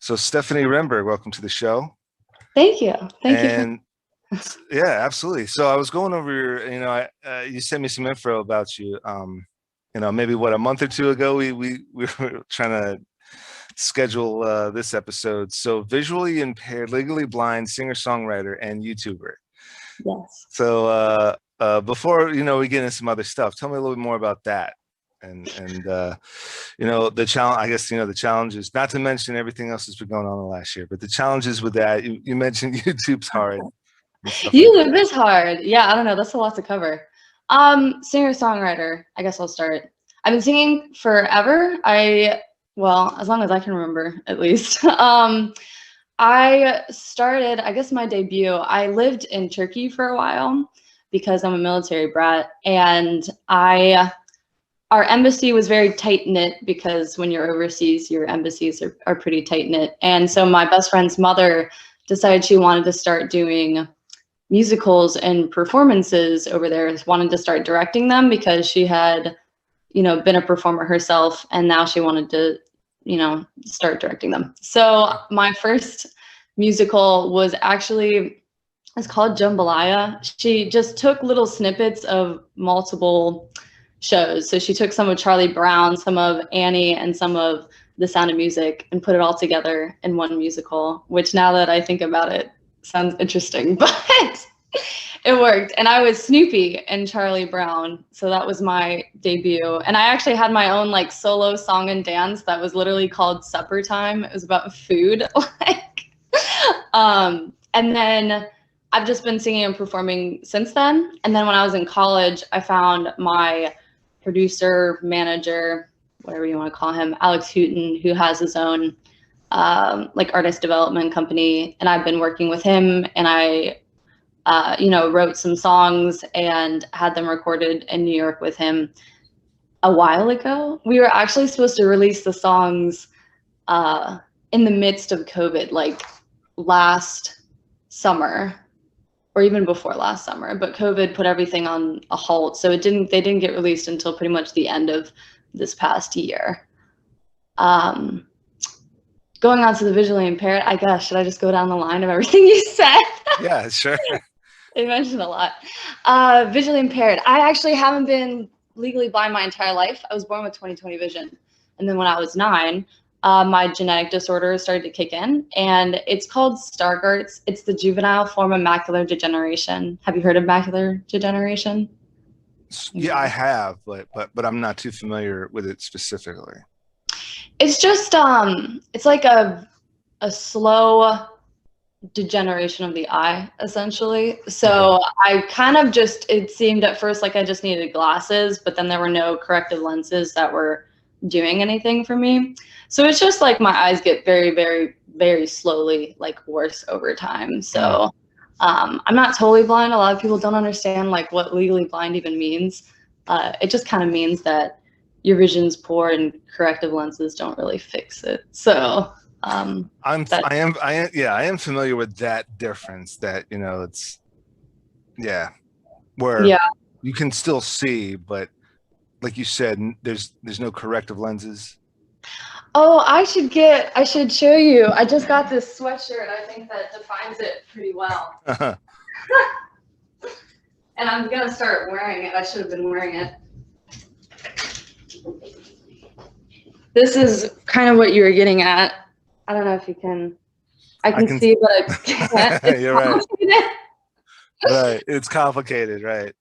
So Stephanie RENBERG, welcome to the show. Thank you. Thank you. Yeah, absolutely. So I was going over your, you sent me some info about you. Maybe a month or two ago, we were trying to schedule this episode. So visually impaired, legally blind singer-songwriter and YouTuber. Yes. So before we get into some other stuff, tell me a little bit more about that. And the challenge, I guess, the challenges, not to mention everything else that's been going on the last year, but the challenges with that, you mentioned YouTube's hard. YouTube is hard. Yeah, I don't know. That's a lot to cover. Singer-songwriter, I guess I'll start. I've been singing forever. Well, as long as I can remember, at least. I started, I guess my debut, I lived in Turkey for a while because I'm a military brat, and our embassy was very tight-knit because when you're overseas, your embassies are pretty tight-knit. And so my best friend's mother decided she wanted to start doing musicals and performances over there, wanted to start directing them because she had, been a performer herself, and now she wanted to, start directing them. So my first musical was actually, it's called Jambalaya. She just took little snippets of multiple shows. So she took some of Charlie Brown, some of Annie, and some of The Sound of Music and put it all together in one musical, which now that I think about it, sounds interesting, but it worked. And I was Snoopy and Charlie Brown. So that was my debut. And I actually had my own solo song and dance that was literally called Supper Time. It was about food. And then I've just been singing and performing since then. And then when I was in college, I found my producer, manager, whatever you want to call him, Alex Hooten, who has his own artist development company. And I've been working with him, and I, wrote some songs and had them recorded in New York with him a while ago. We were actually supposed to release the songs in the midst of COVID, last summer, or even before last summer, but COVID put everything on a halt. So they didn't get released until pretty much the end of this past year. Going on to the visually impaired, I guess, should I just go down the line of everything you said? Yeah, sure. You mentioned a lot. Visually impaired. I actually haven't been legally blind my entire life. I was born with 20/20 vision. And then when I was 9, my genetic disorder started to kick in, and it's called Stargardt's. It's the juvenile form of macular degeneration. Have you heard of macular degeneration? Yeah, I have, but I'm not too familiar with it specifically. It's just it's like a slow degeneration of the eye, essentially. So I kind of it seemed at first like I just needed glasses, but then there were no corrective lenses that were doing anything for me. So it's just my eyes get very, very, very slowly worse over time. So I'm not totally blind. A lot of people don't understand what legally blind even means. It just kind of means that your vision's poor and corrective lenses don't really fix it. So I am familiar with that difference, that it's where you can still see, but like you said, there's no corrective lenses. Oh, I should show you. I just got this sweatshirt. I think that defines it pretty well. And I'm gonna start wearing it. I should have been wearing it. This is kind of what you were getting at. I don't know if you can. I can see, but I can't. It's You're right. Right. It's complicated, right?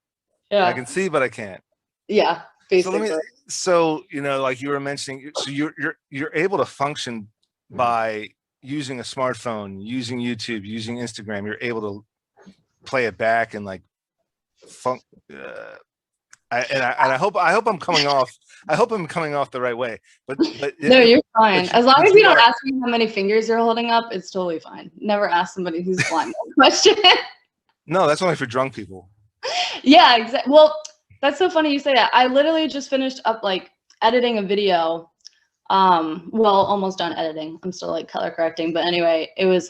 Yeah. I can see, but I can't. Yeah. Basically. So you know, like you were mentioning, so you're able to function by using a smartphone, using YouTube, using Instagram. You're able to play it back and like I hope I'm coming off. I hope I'm coming off the right way. But no, you're fine. As long as you don't are, ask me how many fingers you're holding up, it's totally fine. Never ask somebody who's blind that question. No, that's only for drunk people. Yeah, exactly. Well, that's so funny you say that. I literally just finished up like editing a video. Well, almost done editing. I'm still like color correcting, but anyway, it was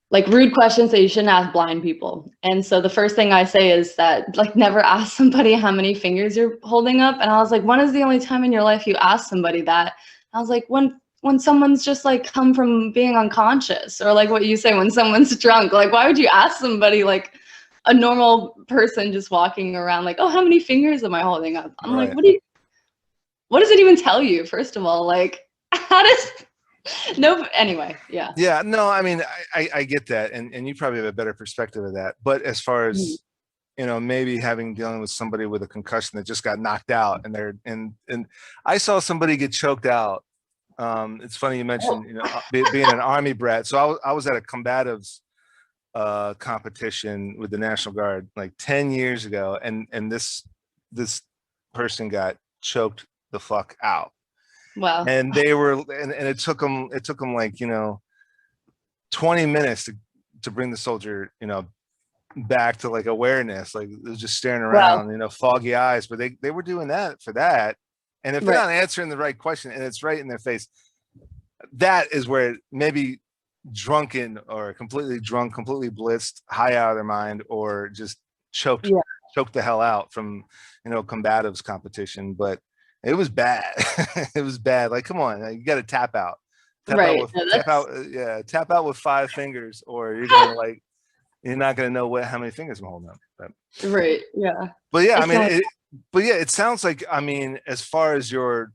like rude questions that you shouldn't ask blind people. And so the first thing I say is that like never ask somebody how many fingers you're holding up. And I was like, when is the only time in your life you ask somebody that? I was like, when someone's just like come from being unconscious, or like what you say, when someone's drunk. Like, why would you ask somebody, like a normal person just walking around, like, oh, how many fingers am I holding up? I'm right. like, what does it even tell you? First of all, like, how does no, anyway, yeah. Yeah, no, I mean, I get that, and you probably have a better perspective of that. But as far as you know, maybe dealing with somebody with a concussion that just got knocked out, and and I saw somebody get choked out. It's funny you mentioned, you know, being an Army brat. So I was at a combatives competition with the National Guard like 10 years ago, and this person got choked the fuck out. Wow. And they were, and it took them like, you know, 20 minutes to bring the soldier, you know, back to like awareness. Like it was just staring around, you know, foggy eyes, but they were doing that for that. And if they're not answering the right question and it's right in their face, that is where maybe drunken or completely drunk, completely blitzed, high out of their mind, or just choked the hell out from, you know, combatives competition. But it was bad. It was bad. Like, come on, you got to tap out. Tap out with 5 fingers, or you're gonna like, you're not gonna know how many fingers I'm holding up. Right. Yeah. But yeah, I mean, it sounds like, I mean, as far as your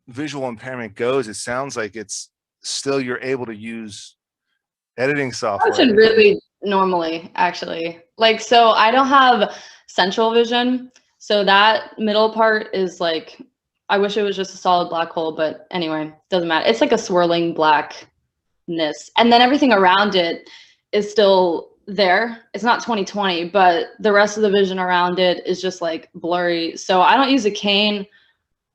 visual impairment goes, it sounds like it's still you're able to use editing software. I function really normally, actually. Like, so I don't have central vision. So that middle part is like, I wish it was just a solid black hole, but anyway, doesn't matter. It's like a swirling blackness. And then everything around it is still there. It's not 20/20, but the rest of the vision around it is just like blurry. So I don't use a cane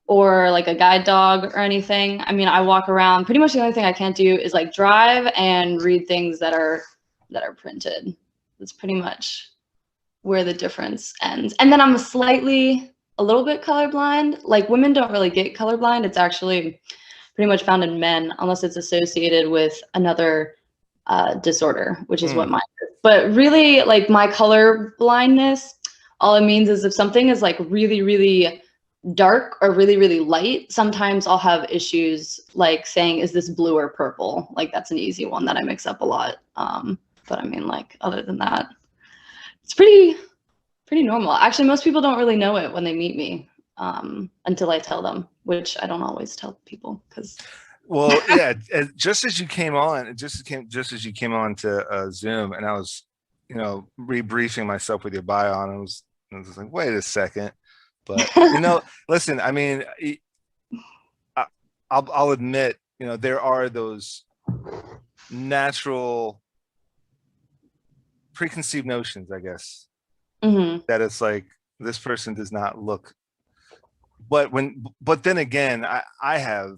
or like a guide dog or anything. I mean, I walk around. Pretty much the only thing I can't do is like drive and read things that are printed. That's pretty much where the difference ends. And then I'm a little bit colorblind. Like women don't really get colorblind. It's actually pretty much found in men, unless it's associated with another disorder, which is what mine is. But really, like my color blindness, all it means is if something is like really, really dark or really, really light, sometimes I'll have issues like saying, is this blue or purple? Like that's an easy one that I mix up a lot. But I mean, like other than that, it's pretty normal. Actually, most people don't really know it when they meet me until I tell them, which I don't always tell people because. Well, yeah, just as you came on, just as you came on to Zoom, and I was, you know, rebriefing myself with your bio, and I was like, wait a second, but you know, listen, I mean, I'll admit, you know, there are those natural preconceived notions, I guess, that it's like this person does not look. But then again, I have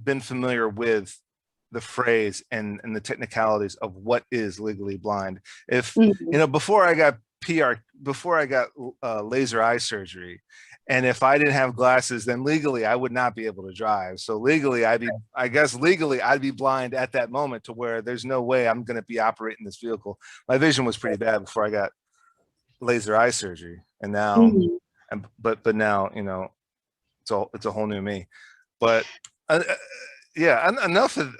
been familiar with the phrase and the technicalities of what is legally blind. If you know, before I got laser eye surgery, and if I didn't have glasses, then legally I would not be able to drive. So legally I'd be blind at that moment, to where there's no way I'm going to be operating this vehicle. My vision was pretty bad before I got laser eye surgery, and now but now, you know, it's a whole new me. But yeah, enough of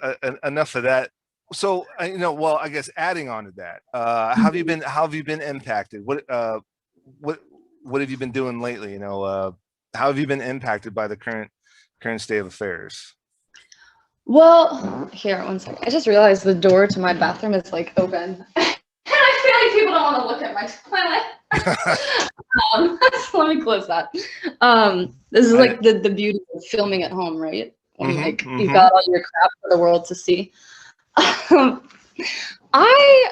that. So you know, well, I guess adding on to that, how have you been impacted? What have you been doing lately? You know, how have you been impacted by the current current state of affairs? Well, here, one second. I just realized the door to my bathroom is like open. And I feel like people don't want to look at my toilet. So let me close that. This is like the beauty of filming at home, right? When like you've got all your crap for the world to see. I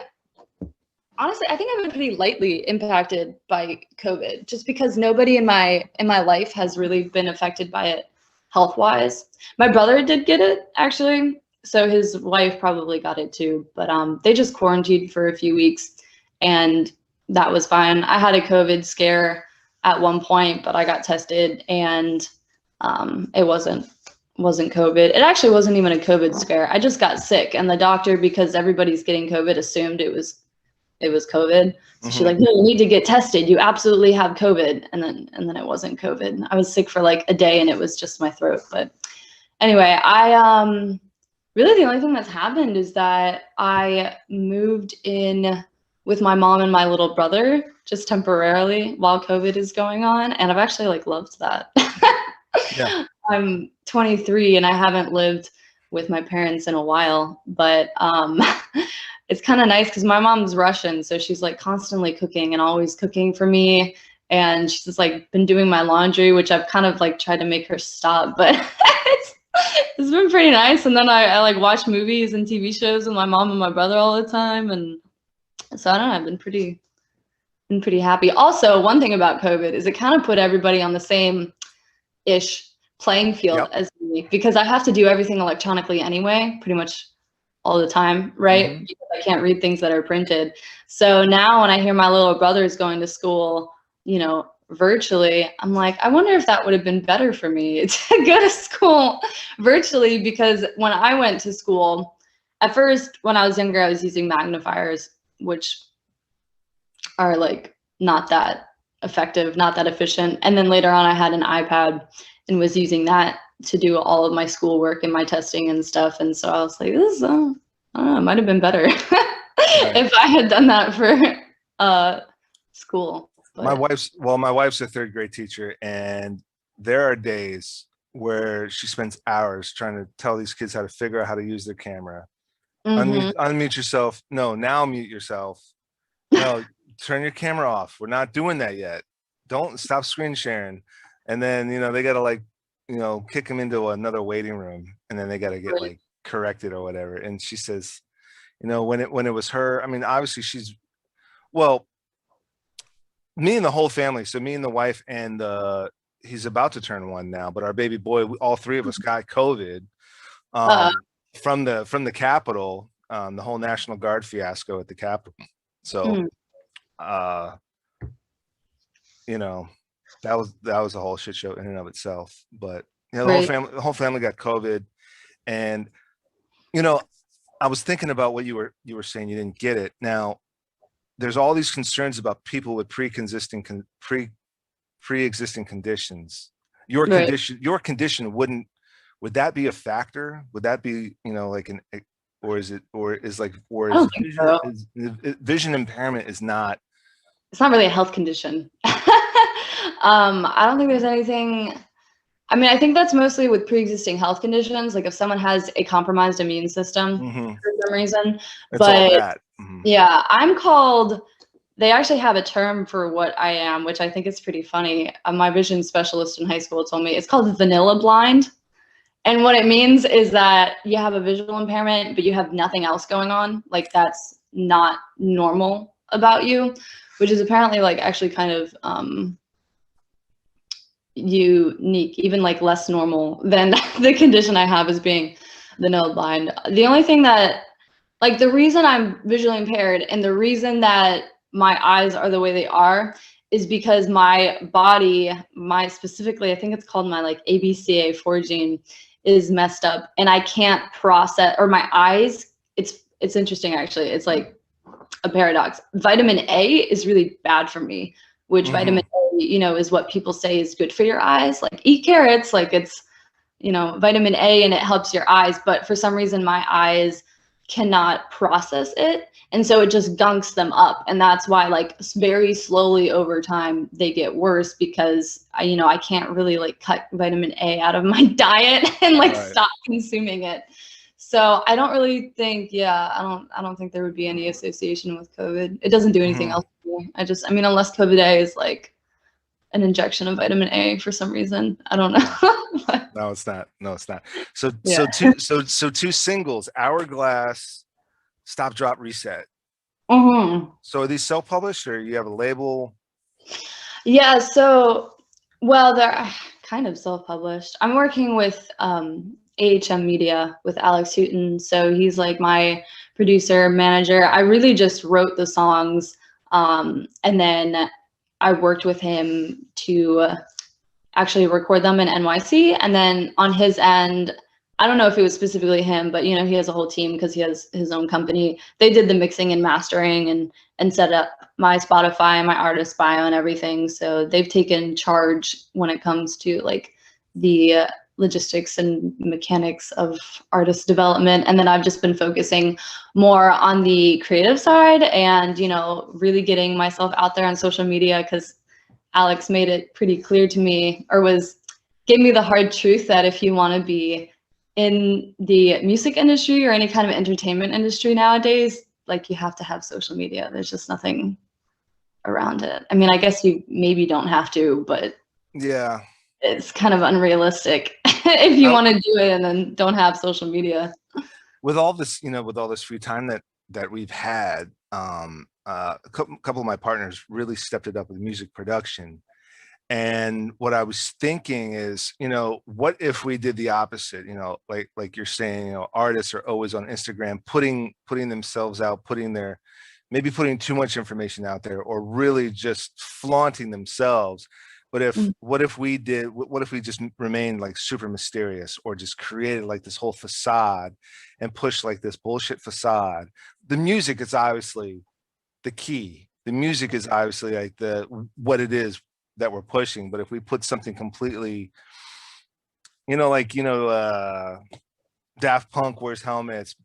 honestly, I think I've been pretty lightly impacted by COVID, just because nobody in my life has really been affected by it health-wise. My brother did get it, actually, so his wife probably got it too, but they just quarantined for a few weeks, and that was fine. I had a COVID scare at one point, but I got tested, and it wasn't COVID. It actually wasn't even a COVID scare. I just got sick, and the doctor, because everybody's getting COVID, assumed it was COVID. So she's like, no, you need to get tested. You absolutely have COVID. And then it wasn't COVID. I was sick for like a day, and it was just my throat. But anyway, I really the only thing that's happened is that I moved in with my mom and my little brother just temporarily while COVID is going on. And I've actually like loved that. Yeah. I'm 23 and I haven't lived with my parents in a while, but it's kind of nice because my mom's Russian, so she's like constantly cooking and always cooking for me, and she's just like been doing my laundry, which I've kind of like tried to make her stop, but it's been pretty nice. And then I like watch movies and TV shows with my mom and my brother all the time, and so I don't know, I've been pretty happy. Also, one thing about COVID is it kind of put everybody on the same-ish playing field as me, because I have to do everything electronically anyway, pretty much all the time, right? Because I can't read things that are printed. So now when I hear my little brother's going to school, you know, virtually, I'm like, I wonder if that would have been better for me to go to school virtually, because when I went to school, at first, when I was younger, I was using magnifiers, which are like not that effective, not that efficient. And then later on, I had an iPad and was using that to do all of my schoolwork and my testing and stuff. And so I was like, this, I don't know, it might have been better if I had done that for school. But My wife's a third grade teacher, and there are days where she spends hours trying to tell these kids how to figure out how to use their camera. Unmute yourself. No, now mute yourself. No, turn your camera off. We're not doing that yet. Don't stop screen sharing. And then, you know, they got to like, you know, kick them into another waiting room, and then they got to get like corrected or whatever. And she says, you know, when it was her, I mean, obviously me and the whole family. So me and the wife, and he's about to turn 1 now, but our baby boy, all three of us got COVID from the Capitol, the whole National Guard fiasco at the Capitol. So, you know, that was a whole shit show in and of itself. But you know, the whole family got COVID, and you know, I was thinking about what you were saying. You didn't get it. Now, there's all these concerns about people with pre-existing conditions. Your condition would that be a factor? Would that be, you know, like vision impairment is not? It's not really a health condition. I don't think there's anything. I mean, I think that's mostly with pre-existing health conditions, like if someone has a compromised immune system for some reason. But yeah, I'm called, they actually have a term for what I am, which I think is pretty funny. My vision specialist in high school told me it's called vanilla blind. And what it means is that you have a visual impairment, but you have nothing else going on. Like that's not normal about you, which is apparently like actually kind of unique, even like less normal than the condition I have as being vanilla blind. The only thing that, like the reason I'm visually impaired and the reason that my eyes are the way they are is because my body, specifically, I think it's called my like ABCA4 gene is messed up, and I can't process, or my eyes, it's interesting actually. It's like a paradox. Vitamin A is really bad for me, which vitamin A, you know, is what people say is good for your eyes. Like eat carrots, like it's, you know, vitamin A and it helps your eyes. But for some reason, my eyes cannot process it, and so it just gunks them up, and that's why like very slowly over time they get worse, because I can't really like cut vitamin A out of my diet and like stop consuming it. So I don't really think, I don't think there would be any association with COVID. It doesn't do anything else to me. Unless COVID A is like an injection of vitamin A for some reason. I don't know. No, it's not. No, it's not. So two singles, Hourglass, Stop, Drop, Reset. So are these self-published, or you have a label? Yeah, so, well, they're kind of self-published. I'm working with AHM Media with Alex Hooton. So he's like my producer, manager. I really just wrote the songs, and then I worked with him to actually record them in NYC. And then on his end, I don't know if it was specifically him, but he has a whole team because he has his own company. They did the mixing and mastering and set up my Spotify, my artist bio and everything. So they've taken charge when it comes to like the logistics and mechanics of artist development. And then I've just been focusing more on the creative side and, really getting myself out there on social media, because Alex made it pretty clear to me, or gave me the hard truth that if you want to be in the music industry or any kind of entertainment industry nowadays, like you have to have social media. There's just nothing around it. I mean, I guess you maybe don't have to, but yeah, it's kind of unrealistic if you want to do it and then don't have social media. With all this, with all this free time that we've had, a couple of my partners really stepped it up with music production. And what I was thinking is, what if we did the opposite? Like you're saying, artists are always on Instagram, putting themselves out, maybe putting too much information out there, or really just flaunting themselves. But what if we just remained like super mysterious, or just created like this whole facade and pushed like this bullshit facade? The music is obviously the key. The music is obviously like what it is that we're pushing. But if we put something completely, Daft Punk wears helmets,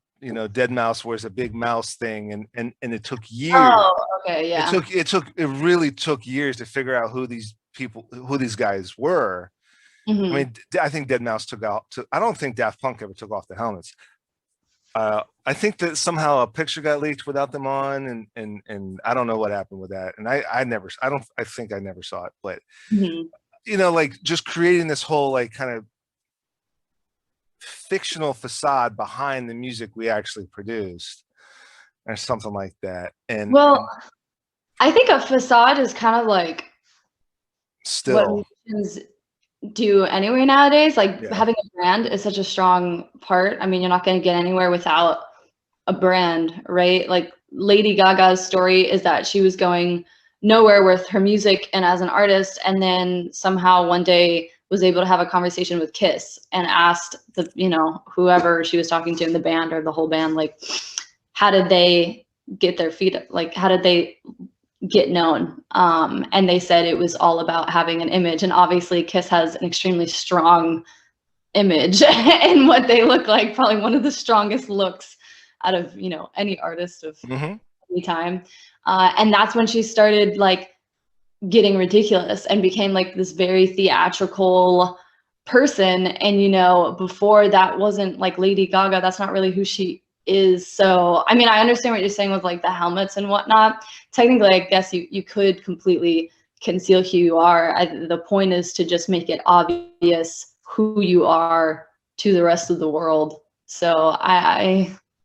Dead Mouse wears a big mouse thing, and it took years. Oh, okay, yeah. It really took years to figure out who these guys were. I mean, I think Dead Mouse I don't think Daft Punk ever took off the helmets. I think that somehow a picture got leaked without them on, and I don't know what happened with that. And I think I never saw it, but like just creating this whole like kind of fictional facade behind the music we actually produced, or something like that. And I think a facade is kind of like still what musicians do anyway nowadays. Like having a brand is such a strong part. I mean, you're not going to get anywhere without a brand, right? Like Lady Gaga's story is that she was going nowhere with her music and as an artist, and then somehow one day was able to have a conversation with Kiss and asked whoever she was talking to in the band or the whole band, like, how did they get their feet, like, how did they get known? And they said it was all about having an image. And obviously Kiss has an extremely strong image and what they look like, probably one of the strongest looks out of, any artist of any time. And that's when she started like getting ridiculous and became like this very theatrical person. And, before that wasn't like Lady Gaga. That's not really who she is. So, I mean, I understand what you're saying with like the helmets and whatnot. Technically, I guess you could completely conceal who you are. The point is to just make it obvious who you are to the rest of the world. So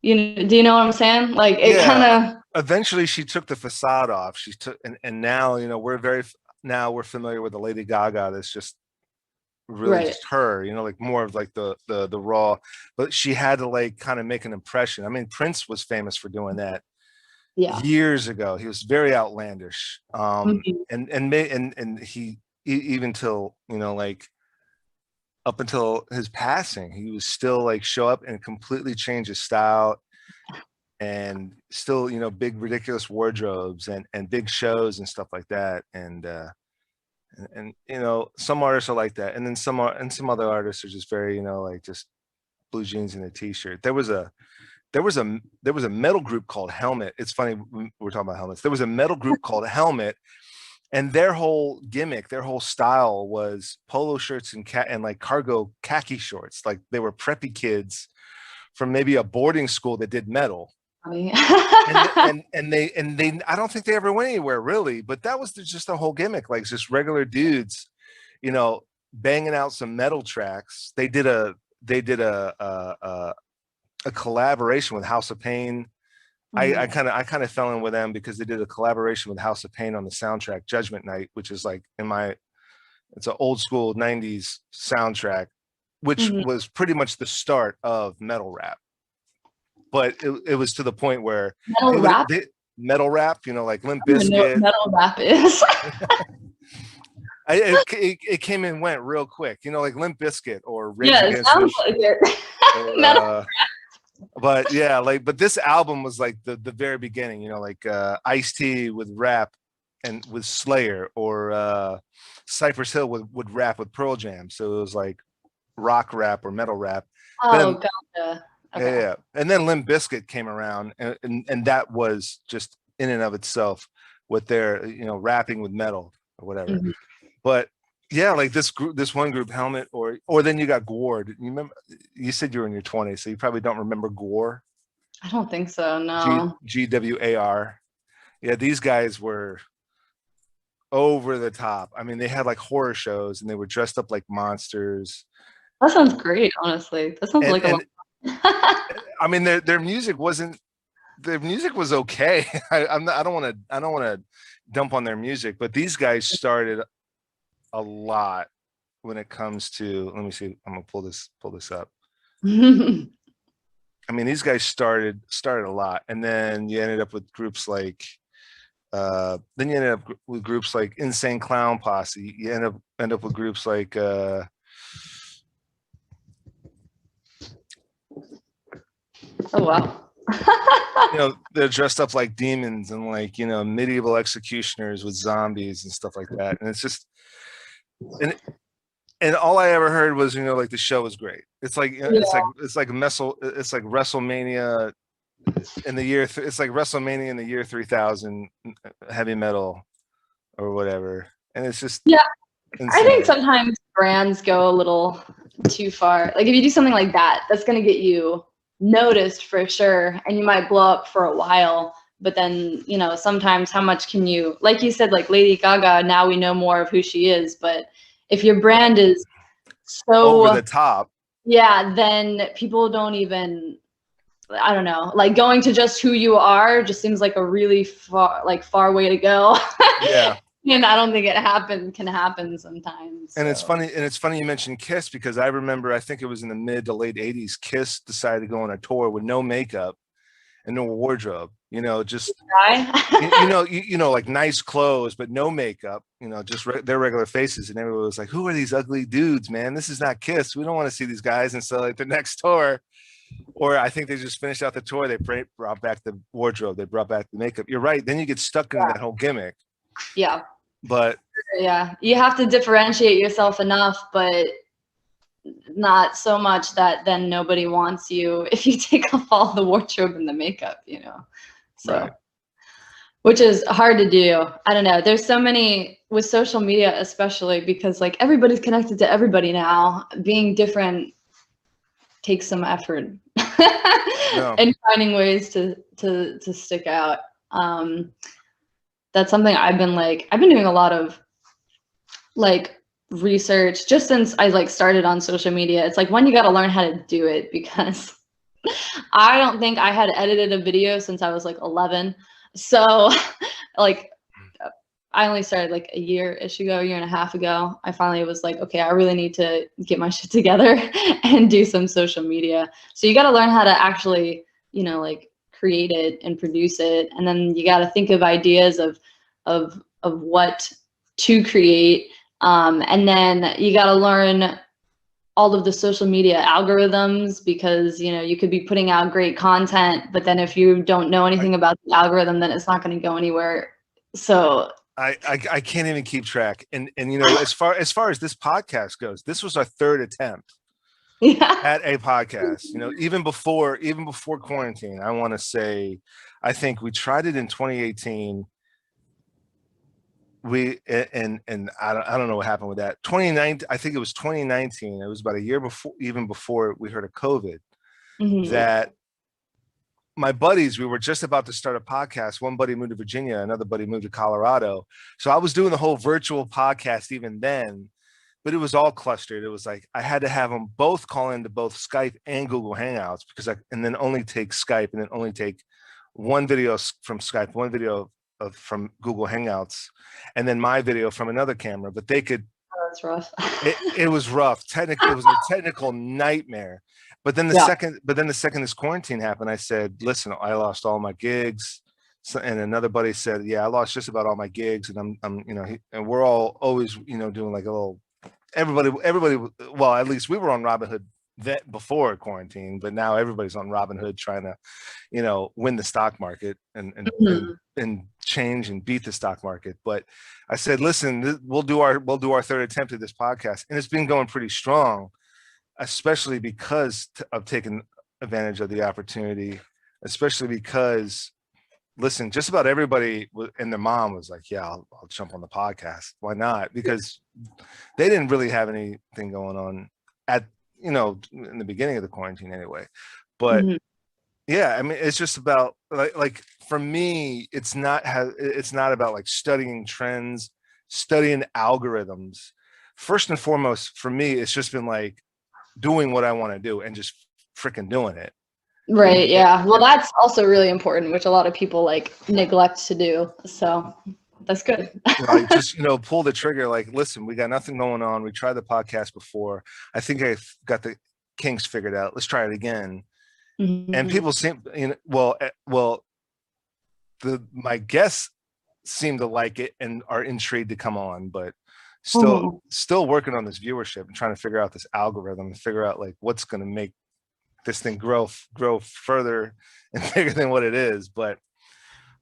do you know what I'm saying? Like it kind of. Eventually, she took the facade off. She took, and now we're familiar with the Lady Gaga that's just really just her, like more of like the raw. But she had to like kind of make an impression. I mean, Prince was famous for doing that years ago. He was very outlandish, and he even till like up until his passing, he was still like show up and completely change his style. And still, big ridiculous wardrobes and big shows and stuff like that. And some artists are like that, and then some other artists are just very, like just blue jeans and a t-shirt. There was a there was a metal group called Helmet. It's funny we're talking about helmets. There was a metal group called Helmet, and their whole gimmick, their whole style was polo shirts and like cargo khaki shorts. Like they were preppy kids from maybe a boarding school that did metal. and they I don't think they ever went anywhere really, but that was just the whole gimmick, like just regular dudes, you know, banging out some metal tracks. They did a collaboration with House of Pain. I kind of fell in with them because they did a collaboration with House of Pain on the soundtrack Judgment Night, which is like it's an old school 90s soundtrack, which was pretty much the start of metal rap. But it was to the point where metal rap, you know, like Limp Bizkit. Metal rap is. It came and went real quick, you know, like Limp Bizkit or Rage it sounds like it. But yeah, but this album was like the very beginning, you know, like Ice-T with rap and with Slayer, or Cypress Hill would rap with Pearl Jam. So it was like rock rap or metal rap. Gotcha. Okay. Yeah. And then Limp Bizkit came around, and that was just in and of itself what they're, you know, rapping with metal or whatever. But yeah, like this one group, Helmet, or then you got Gwar. You remember? You said you were in your 20s, so you probably don't remember Gwar. I don't think so. No. GWAR. Yeah, these guys were over the top. I mean, they had like horror shows, and they were dressed up like monsters. That sounds great, honestly. That sounds like a lot. I mean, their music was okay. I don't want to dump on their music, but these guys started a lot when it comes to, let me see, I'm gonna pull this up. I mean, these guys started a lot, and then you ended up with groups like Insane Clown Posse. You end up with groups like oh wow. You know, they're dressed up like demons and like, you know, medieval executioners with zombies and stuff like that. And it's just, and all I ever heard was, you know, like the show was great. It's like it's like WrestleMania in the year. It's like WrestleMania in the year 3000, heavy metal or whatever. And it's just insane. I think sometimes brands go a little too far. Like if you do something like that, that's gonna get you noticed for sure, and you might blow up for a while. But then, you know, sometimes how much can you, like you said, like Lady Gaga, now we know more of who she is, but if your brand is so over the top, yeah, then people don't even, I don't know, like going to just who you are just seems like a really far way to go. Yeah. And I don't think can happen sometimes. And it's funny you mentioned Kiss, because I remember, I think it was in the mid to late 80s, Kiss decided to go on a tour with no makeup and no wardrobe, you know, just you know, like nice clothes but no makeup, you know, just their regular faces, and everyone was like, who are these ugly dudes, man? This is not Kiss. We don't want to see these guys. And so like the next tour, or I think they just finished out the tour, they brought back the wardrobe, they brought back the makeup. You're right, then you get stuck in that whole gimmick. Yeah. But yeah, you have to differentiate yourself enough, but not so much that then nobody wants you if you take off all the wardrobe and the makeup, you know. So right. Which is hard to do. I don't know. There's so many with social media, especially because like everybody's connected to everybody now. Being different takes some effort. And finding ways to stick out. That's something I've been doing a lot of like research just since I like started on social media. It's like when you got to learn how to do it, because I don't think I had edited a video since I was like 11. So like I only started like a year and a half ago. I finally was like, okay, I really need to get my shit together and do some social media. So you got to learn how to actually, you know, like create it and produce it, and then you got to think of ideas of what to create, and then you got to learn all of the social media algorithms, because you know you could be putting out great content, but then if you don't know anything about the algorithm, then it's not going to go anywhere. So I can't even keep track, and you know, as far as this podcast goes, this was our third attempt. Yeah. at a podcast. You know, even before quarantine, I want to say, I think we tried it in 2018. And I don't know what happened with that. 2019, I think it was 2019. It was about a year before, even before we heard of COVID, that my buddies, we were just about to start a podcast. One buddy moved to Virginia, another buddy moved to Colorado. So I was doing the whole virtual podcast even then, but it was all clustered. It was like I had to have them both call into both Skype and Google Hangouts and then only take Skype and then only take one video from Skype, one video from Google Hangouts, and then my video from another camera. But they could. Oh, that's rough. It was rough. Technically, it was a technical nightmare. But then the second this quarantine happened, I said, listen, I lost all my gigs. So, and another buddy said, yeah, I lost just about all my gigs. And I'm you know, and we're all always, you know, doing like a little, everybody, well, at least we were on Robinhood before quarantine, but now everybody's on Robinhood trying to, you know, win the stock market and change and beat the stock market. But I said, listen, we'll do our third attempt at this podcast. And it's been going pretty strong, especially because of taking advantage of the opportunity, especially because, listen, just about everybody and their mom was like, yeah, I'll jump on the podcast. Why not? Because they didn't really have anything going on at, you know, in the beginning of the quarantine anyway. But yeah, I mean, it's just about like for me, it's not about like studying trends, studying algorithms. First and foremost, for me, it's just been like doing what I want to do and just freaking doing it. Right. Yeah. Well, that's also really important, which a lot of people like neglect to do. So that's good. Like just, you know, pull the trigger. Like, listen, we got nothing going on. We tried the podcast before. I think I've got the kinks figured out. Let's try it again. And people seem, you know, my guests seem to like it and are intrigued to come on, but still working on this viewership and trying to figure out this algorithm and figure out like what's going to make this thing grow further and bigger than what it is. But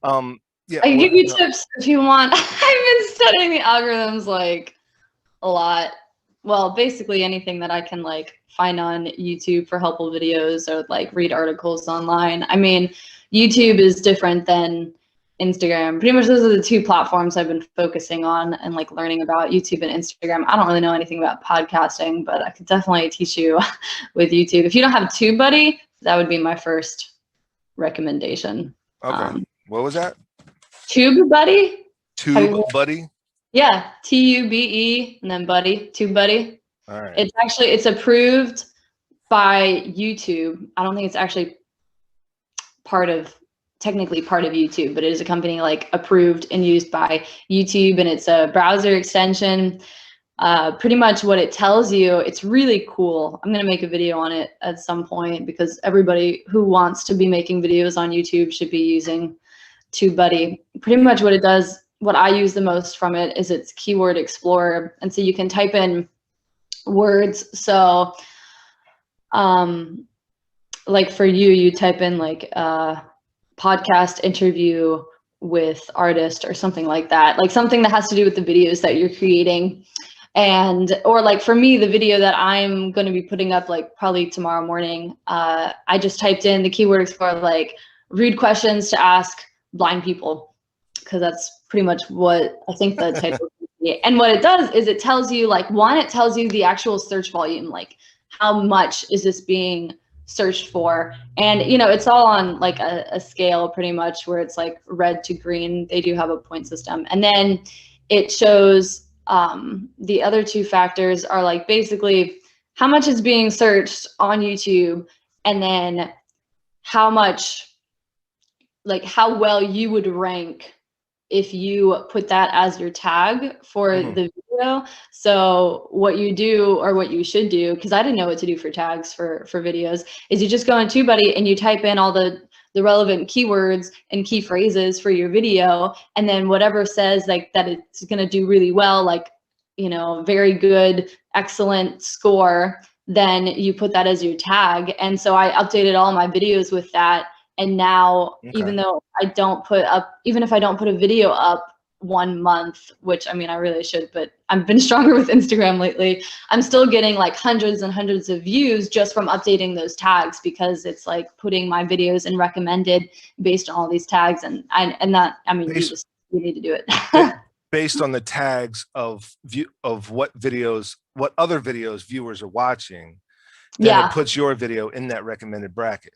yeah, I can give you tips if you want. I've been studying the algorithms like a lot. Well, basically anything that I can like find on YouTube for helpful videos or like read articles online. I mean, YouTube is different than Instagram. Pretty much those are the two platforms I've been focusing on and like learning about, YouTube and Instagram. I don't really know anything about podcasting, but I could definitely teach you with YouTube. If you don't have TubeBuddy, that would be my first recommendation. Okay. What was that? TubeBuddy? TubeBuddy? Yeah, TUBE and then Buddy, TubeBuddy. All right. It's approved by YouTube. I don't think it's actually technically part of YouTube, but it is a company like approved and used by YouTube, and it's a browser extension. Pretty much what it tells you, it's really cool. I'm gonna make a video on it at some point because everybody who wants to be making videos on YouTube should be using TubeBuddy. Pretty much what it does, what I use the most from it is its keyword explorer. And so you can type in words. So like for you type in like podcast interview with artist or something like that, like something that has to do with the videos that you're creating. And, or like for me, the video that I'm going to be putting up like probably tomorrow morning, I just typed in the keyword explorer, like rude questions to ask blind people, because that's pretty much what I think the title is. And what it does is it tells you like, one, it tells you the actual search volume, like how much is this being searched for. And, you know, it's all on like a scale pretty much where it's like red to green. They do have a point system. And then it shows the other two factors are like basically how much is being searched on YouTube, and then how much, like how well you would rank if you put that as your tag for the video. So what you do, or what you should do, because I didn't know what to do for tags for videos, is you just go on TubeBuddy and you type in all the relevant keywords and key phrases for your video, and then whatever says like that it's going to do really well, like, you know, very good, excellent score, then you put that as your tag. And so I updated all my videos with that. And now, even though I don't put up, even if I don't put a video up 1 month, which I mean, I really should, but I've been stronger with Instagram lately. I'm still getting like hundreds and hundreds of views just from updating those tags, because it's like putting my videos in recommended based on all these tags. And that, I mean, you need to do it. Based on the tags of what other videos viewers are watching, then it puts your video in that recommended bracket.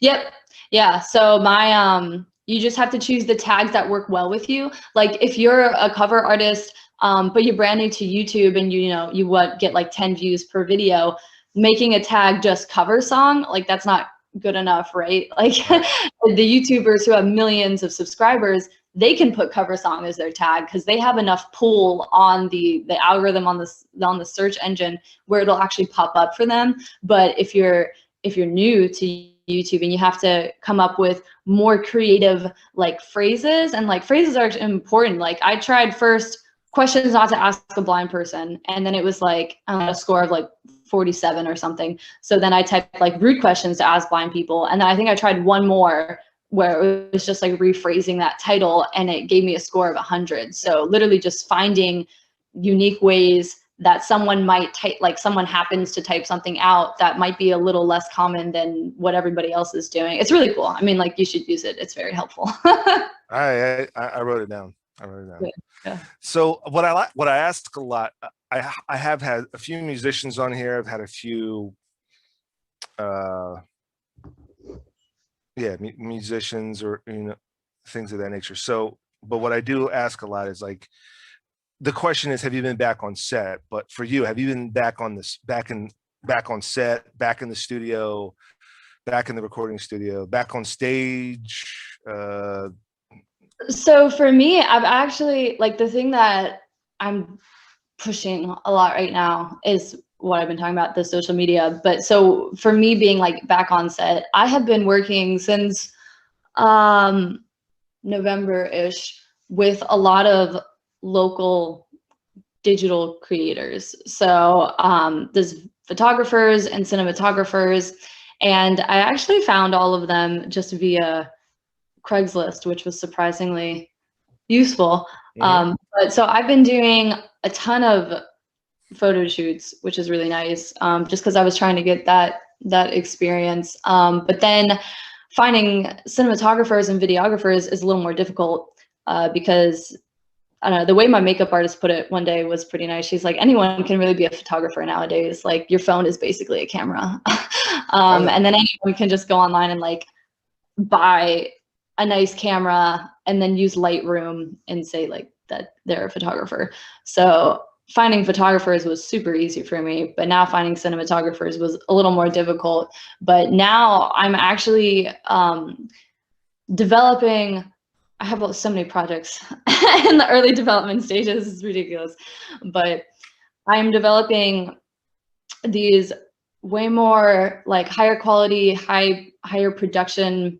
Yep. Yeah. So my, you just have to choose the tags that work well with you. Like if you're a cover artist, but you're brand new to YouTube and you get like 10 views per video, making a tag just cover song, like that's not good enough, right? Like the YouTubers who have millions of subscribers, they can put cover song as their tag because they have enough pull on the algorithm on the search engine where it'll actually pop up for them. But if you're new to YouTube and you have to come up with more creative like phrases, and like phrases are important. Like I tried first questions not to ask a blind person, and then it was like a score of like 47 or something. So then I typed like rude questions to ask blind people, and then I think I tried one more where it was just like rephrasing that title, and it gave me a score of 100. So literally just finding unique ways that someone might type, like someone happens to type something out that might be a little less common than what everybody else is doing. It's really cool. I mean, like you should use it. It's very helpful. I wrote it down. Good. Yeah. So what I ask a lot, I have had a few musicians on here. I've had a few, musicians or things of that nature. So, but what I do ask a lot is like, the question is, have you been back on set? But for you, have you been back on set, back in the studio, back in the recording studio, back on stage? So for me, I've actually, like, the thing that I'm pushing a lot right now is what I've been talking about, the social media. But so for me being like back on set, I have been working since November-ish with a lot of local digital creators. So there's photographers and cinematographers, and I actually found all of them just via Craigslist, which was surprisingly useful. But so I've been doing a ton of photo shoots, which is really nice, just because I was trying to get that experience. But then finding cinematographers and videographers is a little more difficult because I don't know, the way my makeup artist put it one day was pretty nice. She's like, anyone can really be a photographer nowadays. Like your phone is basically a camera. And then anyone can just go online and like buy a nice camera and then use Lightroom and say like that they're a photographer. So finding photographers was super easy for me, but now finding cinematographers was a little more difficult. But now I'm actually developing, I have so many projects in the early development stages. It's ridiculous, but I'm developing these way more like higher quality, higher production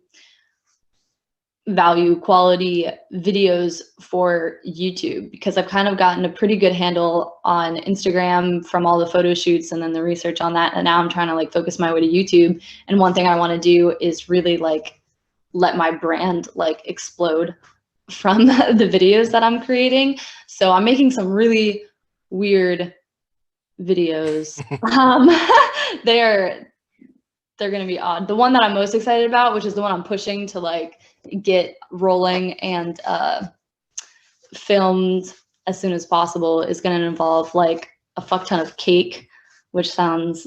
value quality videos for YouTube, because I've kind of gotten a pretty good handle on Instagram from all the photo shoots and then the research on that. And now I'm trying to like focus my way to YouTube. And one thing I want to do is really like let my brand like explode from the videos that I'm creating. So I'm making some really weird videos. They're going to be odd. The one that I'm most excited about, which is the one I'm pushing to like get rolling and filmed as soon as possible, is going to involve like a fuck ton of cake, which sounds,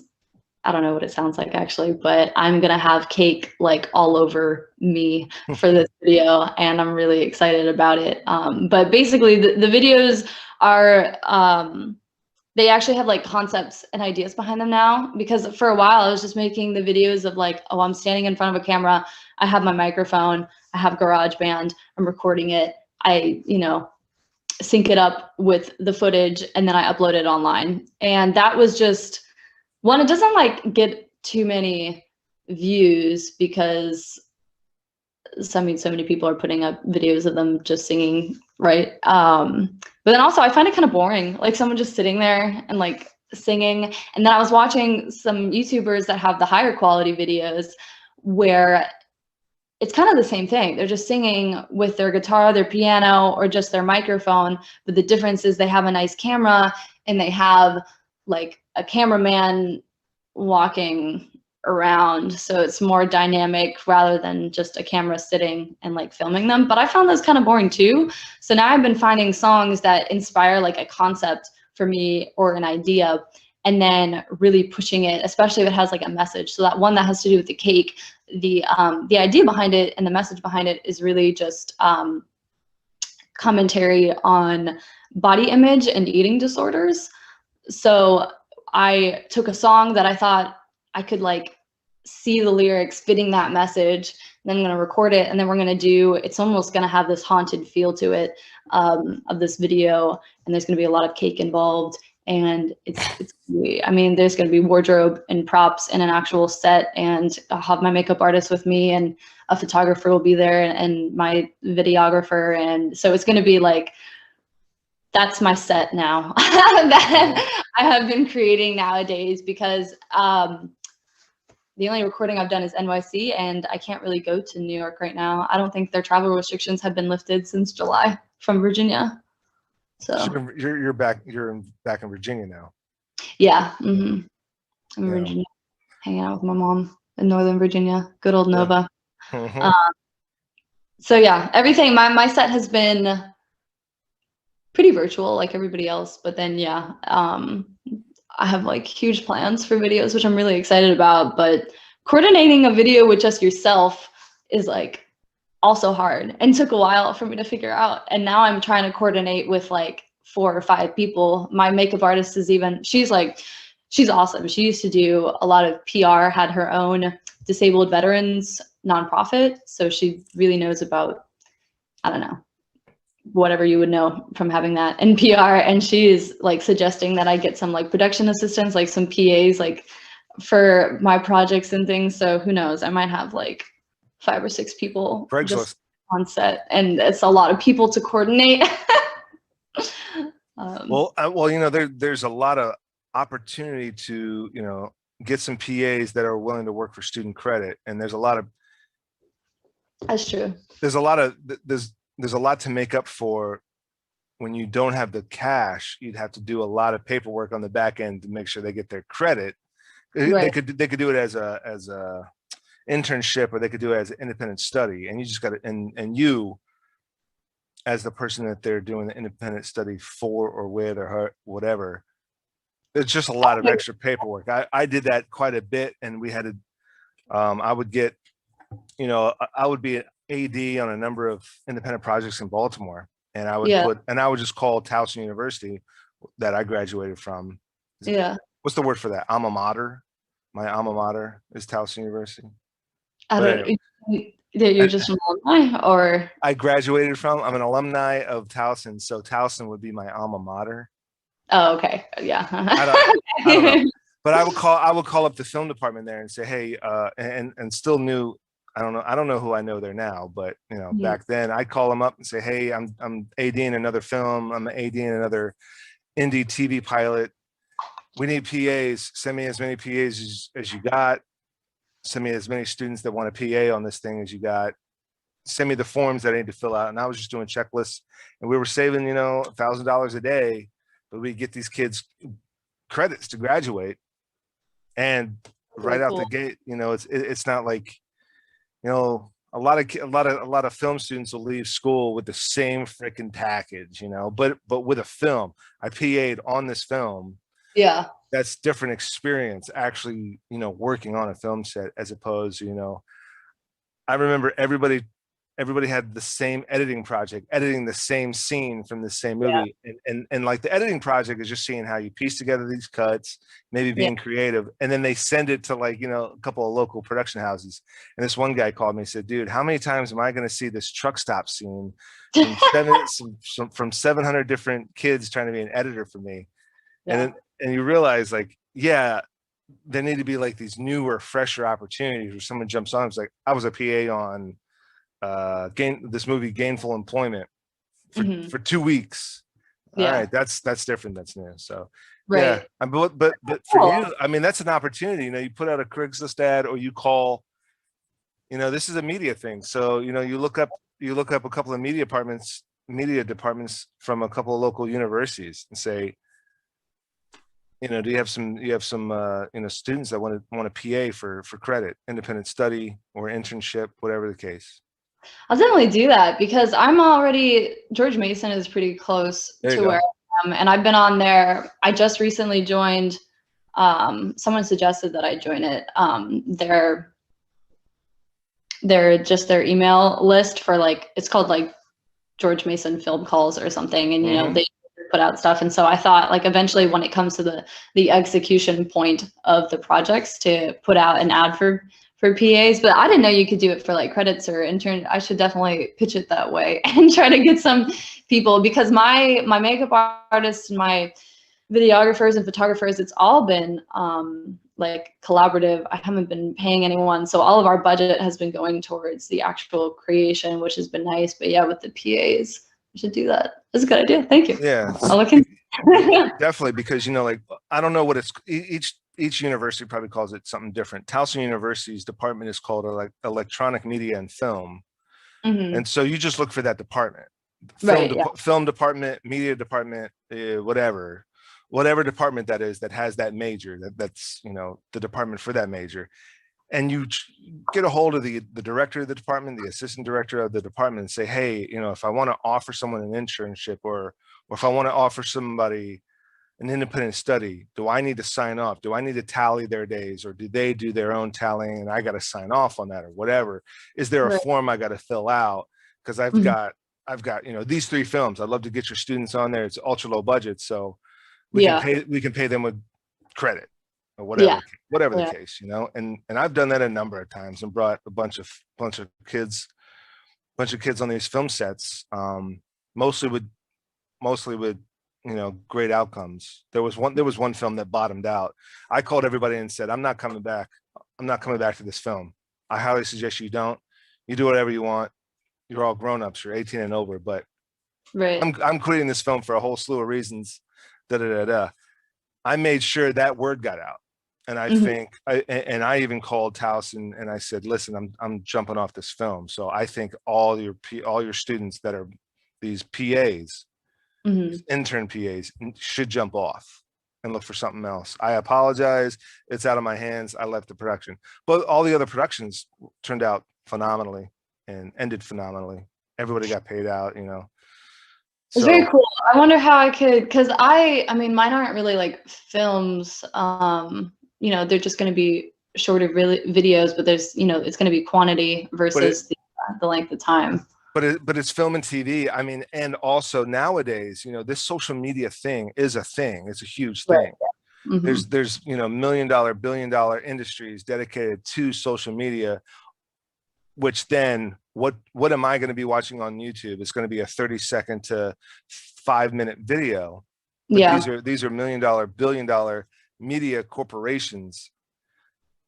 I don't know what it sounds like actually, but I'm going to have cake like all over me for this video, and I'm really excited about it. But basically the videos are, they actually have like concepts and ideas behind them now, because for a while I was just making the videos of like, oh, I'm standing in front of a camera, I have my microphone, I have GarageBand, I'm recording it, I, sync it up with the footage, and then I upload it online. And that was just, one, it doesn't like get too many views because so many people are putting up videos of them just singing, right? But then also I find it kind of boring, like someone just sitting there and like singing. And then I was watching some YouTubers that have the higher quality videos where it's kind of the same thing. They're just singing with their guitar, their piano, or just their microphone. But the difference is they have a nice camera and they have like a cameraman walking around. So it's more dynamic rather than just a camera sitting and like filming them. But I found those kind of boring too. So now I've been finding songs that inspire like a concept for me or an idea, and then really pushing it, especially if it has like a message. So that one that has to do with the cake, the idea behind it and the message behind it is really just commentary on body image and eating disorders. So I took a song that I thought I could like see the lyrics fitting that message, then I'm going to record it, and then we're going to do, it's almost going to have this haunted feel to it of this video, and there's going to be a lot of cake involved. And it's I mean, there's going to be wardrobe and props and an actual set, and I'll have my makeup artist with me, and a photographer will be there, and my videographer. And so it's going to be like, that's my set now that I have been creating nowadays, because the only recording I've done is NYC, and I can't really go to New York right now. I don't think their travel restrictions have been lifted since July from Virginia. So you're back in Virginia now. Yeah. I'm in Virginia, hanging out with my mom in Northern Virginia, good old Nova. So yeah, everything, my set has been pretty virtual like everybody else, but then yeah, I have like huge plans for videos, which I'm really excited about, but coordinating a video with just yourself is like also hard and took a while for me to figure out. And now I'm trying to coordinate with like 4 or 5 people. My makeup artist is she's awesome. She used to do a lot of PR, had her own disabled veterans nonprofit. So she really knows about, I don't know, whatever you would know from having that in PR. And she's like suggesting that I get some like production assistants, like some PAs, like for my projects and things. So who knows, I might have like 5 or 6 people just on set, and it's a lot of people to coordinate. Well, you know, there's a lot of opportunity to, you know, get some PAs that are willing to work for student credit, and there's a lot of, that's true. There's a lot to make up for when you don't have the cash. You'd have to do a lot of paperwork on the back end to make sure they get their credit. Right. They could do it as a internship, or they could do it as an independent study, and you just got to, and you as the person that they're doing the independent study for or with or whatever, it's just a lot of extra paperwork. I did that quite a bit, and we had to, I would get, you know, I would be an AD on a number of independent projects in Baltimore, and I would I would just call Towson University that I graduated from. What's the word for that? Alma mater. My alma mater is Towson University. I don't know. You're just an alumni, or? I graduated from, I'm an alumni of Towson, so Towson would be my alma mater. Oh, okay. Yeah. I don't know. But I would call up the film department there and say, hey, and still knew, I don't know who I know there now, but you know, back then I'd call them up and say, hey, I'm ADing another film, I'm ADing another indie TV pilot. We need PAs. Send me as many PAs as you got. Send me as many students that want a PA on this thing as you got. Send me the forms that I need to fill out. And I was just doing checklists, and we were saving, you know, $1,000 a day, but we get these kids credits to graduate. And right out the gate, you know, it's not like, you know, a lot of film students will leave school with the same freaking package, you know, but with a film, I PA'd on this film. Yeah. That's different experience actually, you know, working on a film set, as opposed to, you know, I remember everybody had the same editing project, editing the same scene from the same movie. And like the editing project is just seeing how you piece together these cuts, maybe being creative. And then they send it to, like, you know, a couple of local production houses. And this one guy called me and said, dude, how many times am I going to see this truck stop scene from 700 different kids trying to be an editor for me? And you realize, like, yeah, there need to be like these newer, fresher opportunities where someone jumps on. It's like, I was a PA on this movie Gainful Employment for 2 weeks. All right, that's different, that's new. So yeah, but for you, I mean, that's an opportunity. You know, you put out a Craigslist ad, or you call you know, this is a media thing. So, you know, you look up a couple of media departments from a couple of local universities and say, you know, do you have some you know, students that want a PA for credit, independent study or internship, whatever the case. I'll definitely do that because George Mason is pretty close to where I am, and I've been on there. I just recently joined, someone suggested that I join it. Their email list for like, it's called like George Mason film calls or something, and you know, they put out stuff. And so I thought, like, eventually when it comes to the execution point of the projects, to put out an ad for PAs. But I didn't know you could do it for like credits or intern. I should definitely pitch it that way and try to get some people, because my makeup artists and my videographers and photographers, it's all been like collaborative. I haven't been paying anyone, so all of our budget has been going towards the actual creation, which has been nice. But yeah, with the PAs, we should do that. That's a good idea. Thank you. Yeah, I'll look into definitely, because, you know, like, I don't know what it's, each university probably calls it something different. Towson University's department is called like electronic media and film. And so you just look for that department, film department, media department, whatever department that is, that has that major, that's, you know, the department for that major. And you get a hold of the director of the department, the assistant director of the department, and say, hey, you know, if I want to offer someone an internship, or if I want to offer somebody an independent study, do I need to sign off? Do I need to tally their days, or do they do their own tallying and I got to sign off on that, or whatever? Is there a form I got to fill out? Because I've got, you know, these 3 films. I'd love to get your students on there. It's ultra low budget, so we can pay them with credit or whatever the case, you know. And I've done that a number of times and brought a bunch of kids on these film sets, mostly with you know, great outcomes. There was one film that bottomed out. I called everybody and said, I'm not coming back to this film. I highly suggest you don't. You do whatever you want. You're all grown-ups, you're 18 and over, but I'm creating this film for a whole slew of reasons. I made sure that word got out. And I think, I even called Towson and I said, listen, I'm jumping off this film. So I think all your students that are these PAs, intern PAs, should jump off and look for something else. I apologize. It's out of my hands. I left the production, but all the other productions turned out phenomenally and ended phenomenally. Everybody got paid out, you know. It's very cool. I wonder how I could, because I mean, mine aren't really like films. You know, they're just going to be shorter videos, but there's, you know, it's going to be quantity versus the length of time. But it's film and TV. I mean, and also nowadays, you know, this social media thing is a thing. It's a huge thing. There's you know, $1 million, billion-dollar industries dedicated to social media, which then what am I going to be watching on YouTube? It's going to be a 30-second to 5-minute video. But these are $1 million, billion-dollar media corporations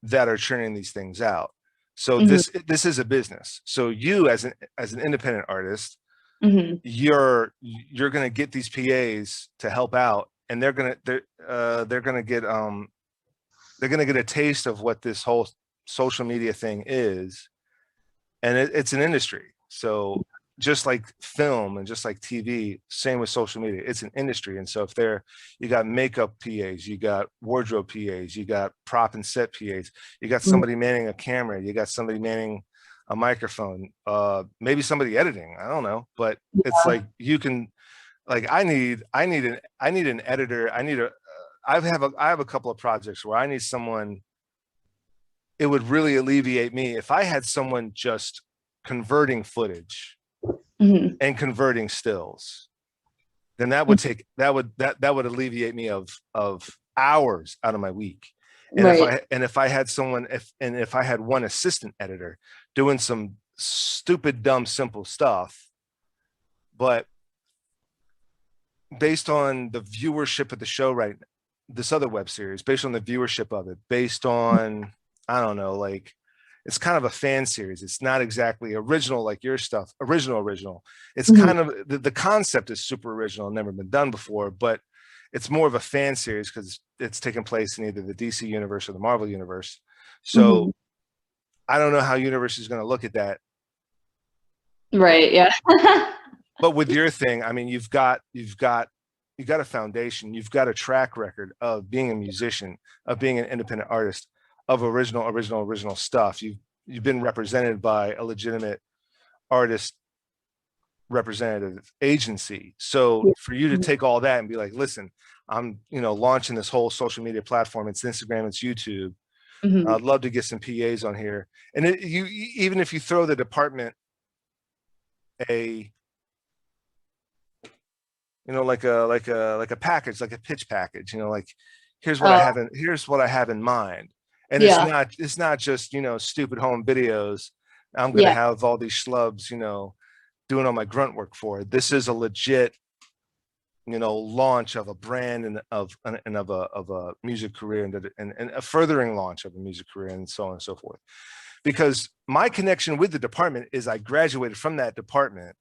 that are churning these things out. So this is a business. So you as an independent artist, you're going to get these PAs to help out, and they're going to get a taste of what this whole social media thing is. And it's an industry. So just like film and just like TV, same with social media, it's an industry. And so if you got makeup PAs, you got wardrobe PAs, you got prop and set PAs, you got somebody manning a camera, you got somebody manning a microphone, maybe somebody editing, I don't know, but it's like, you can, like, I need an editor. I have a couple of projects where I need someone. It would really alleviate me if I had someone just converting footage and converting stills. Then that would alleviate me of hours out of my week. And if I had one assistant editor doing some stupid, dumb, simple stuff, but based on the viewership of the show right now, this other web series, based on the viewership of it, based on, I don't know, like, it's kind of a fan series. It's not exactly original like your stuff, original. It's kind of, the concept is super original, never been done before, but it's more of a fan series because it's taking place in either the DC universe or the Marvel universe. So I don't know how university is going to look at that. Right. Yeah. But with your thing, I mean, you've got a foundation, you've got a track record of being a musician, of being an independent artist, of original stuff. You've been represented by a legitimate artist representative agency. So for you to take all that and be like, listen, I'm, launching this whole social media platform. It's Instagram, it's YouTube. Mhm. I'd love to get some PAs on here. And even if you throw the department like a package, like a pitch package, like here's what I have in mind. And it's not just, stupid home videos. I'm going to have all these schlubs, doing all my grunt work for it. This is a legit, launch of a brand and of a music career and a furthering launch of a music career and so on and so forth. Because my connection with the department is I graduated from that department.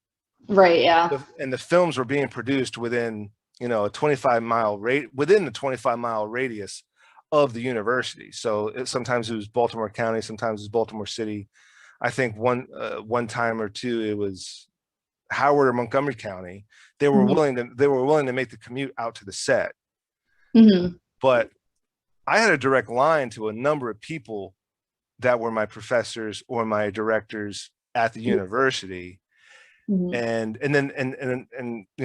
Right. Yeah. And the films were being produced within, a 25-mile within the 25-mile radius of the university. So sometimes it was Baltimore County, sometimes it was Baltimore City. I think one time or two it was Howard or Montgomery County. They were willing to make the commute out to the set. Mm-hmm. But I had a direct line to a number of people that were my professors or my directors at the university. And then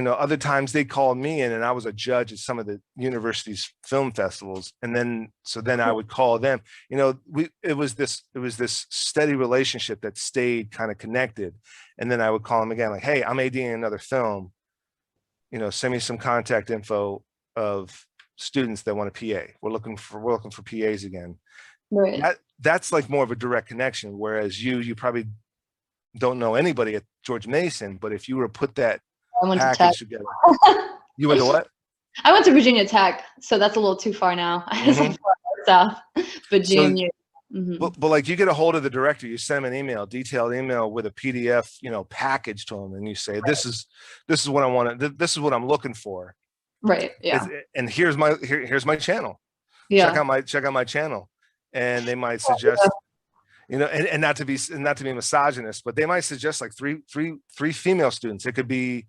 other times they called me in and I was a judge at some of the university's film festivals. And then I would call them. It was this steady relationship that stayed kind of connected. And then I would call them again, like, hey, I'm ADing another film. Send me some contact info of students that want a PA. We're looking for PAs again. Right. That's like more of a direct connection. Whereas you probably don't know anybody at George Mason, but if you were to put that package together, you went to what? I went to Virginia Tech, so that's a little too far now. South Virginia. But like you get a hold of the director, you send him an email, detailed email with a PDF, package to him, and you say, this is what I want to, this is what I'm looking for. Right. Yeah. And here's my channel. Yeah. Check out my channel. And they might suggest, and not to be misogynist, but they might suggest like three female students. It could be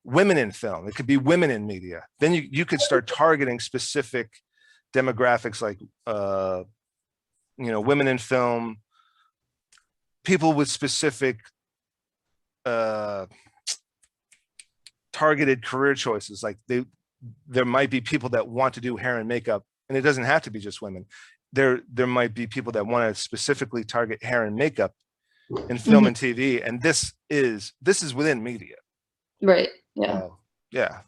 women in film. It could be women in media. Then you could start targeting specific demographics like, women in film, people with specific targeted career choices. Like there might be people that want to do hair and makeup, and it doesn't have to be just women. There might be people that want to specifically target hair and makeup in film and TV, and this is within media. Right. Yeah. Yeah.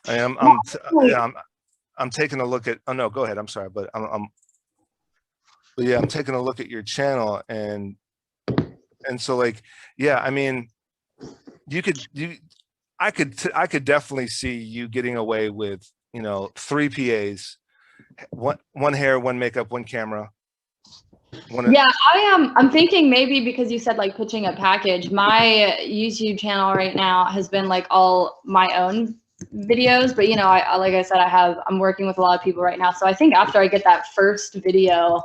I mean, I'm taking a look at. Oh no, go ahead. I'm sorry, but I'm taking a look at your channel, and so like, yeah, I mean, I could definitely see you getting away with 3 PAs. One hair, one makeup, one camera. I'm thinking maybe because you said like pitching a package, my YouTube channel right now has been like all my own videos, but I like I said, I'm working with a lot of people right now. So I think after I get that first video,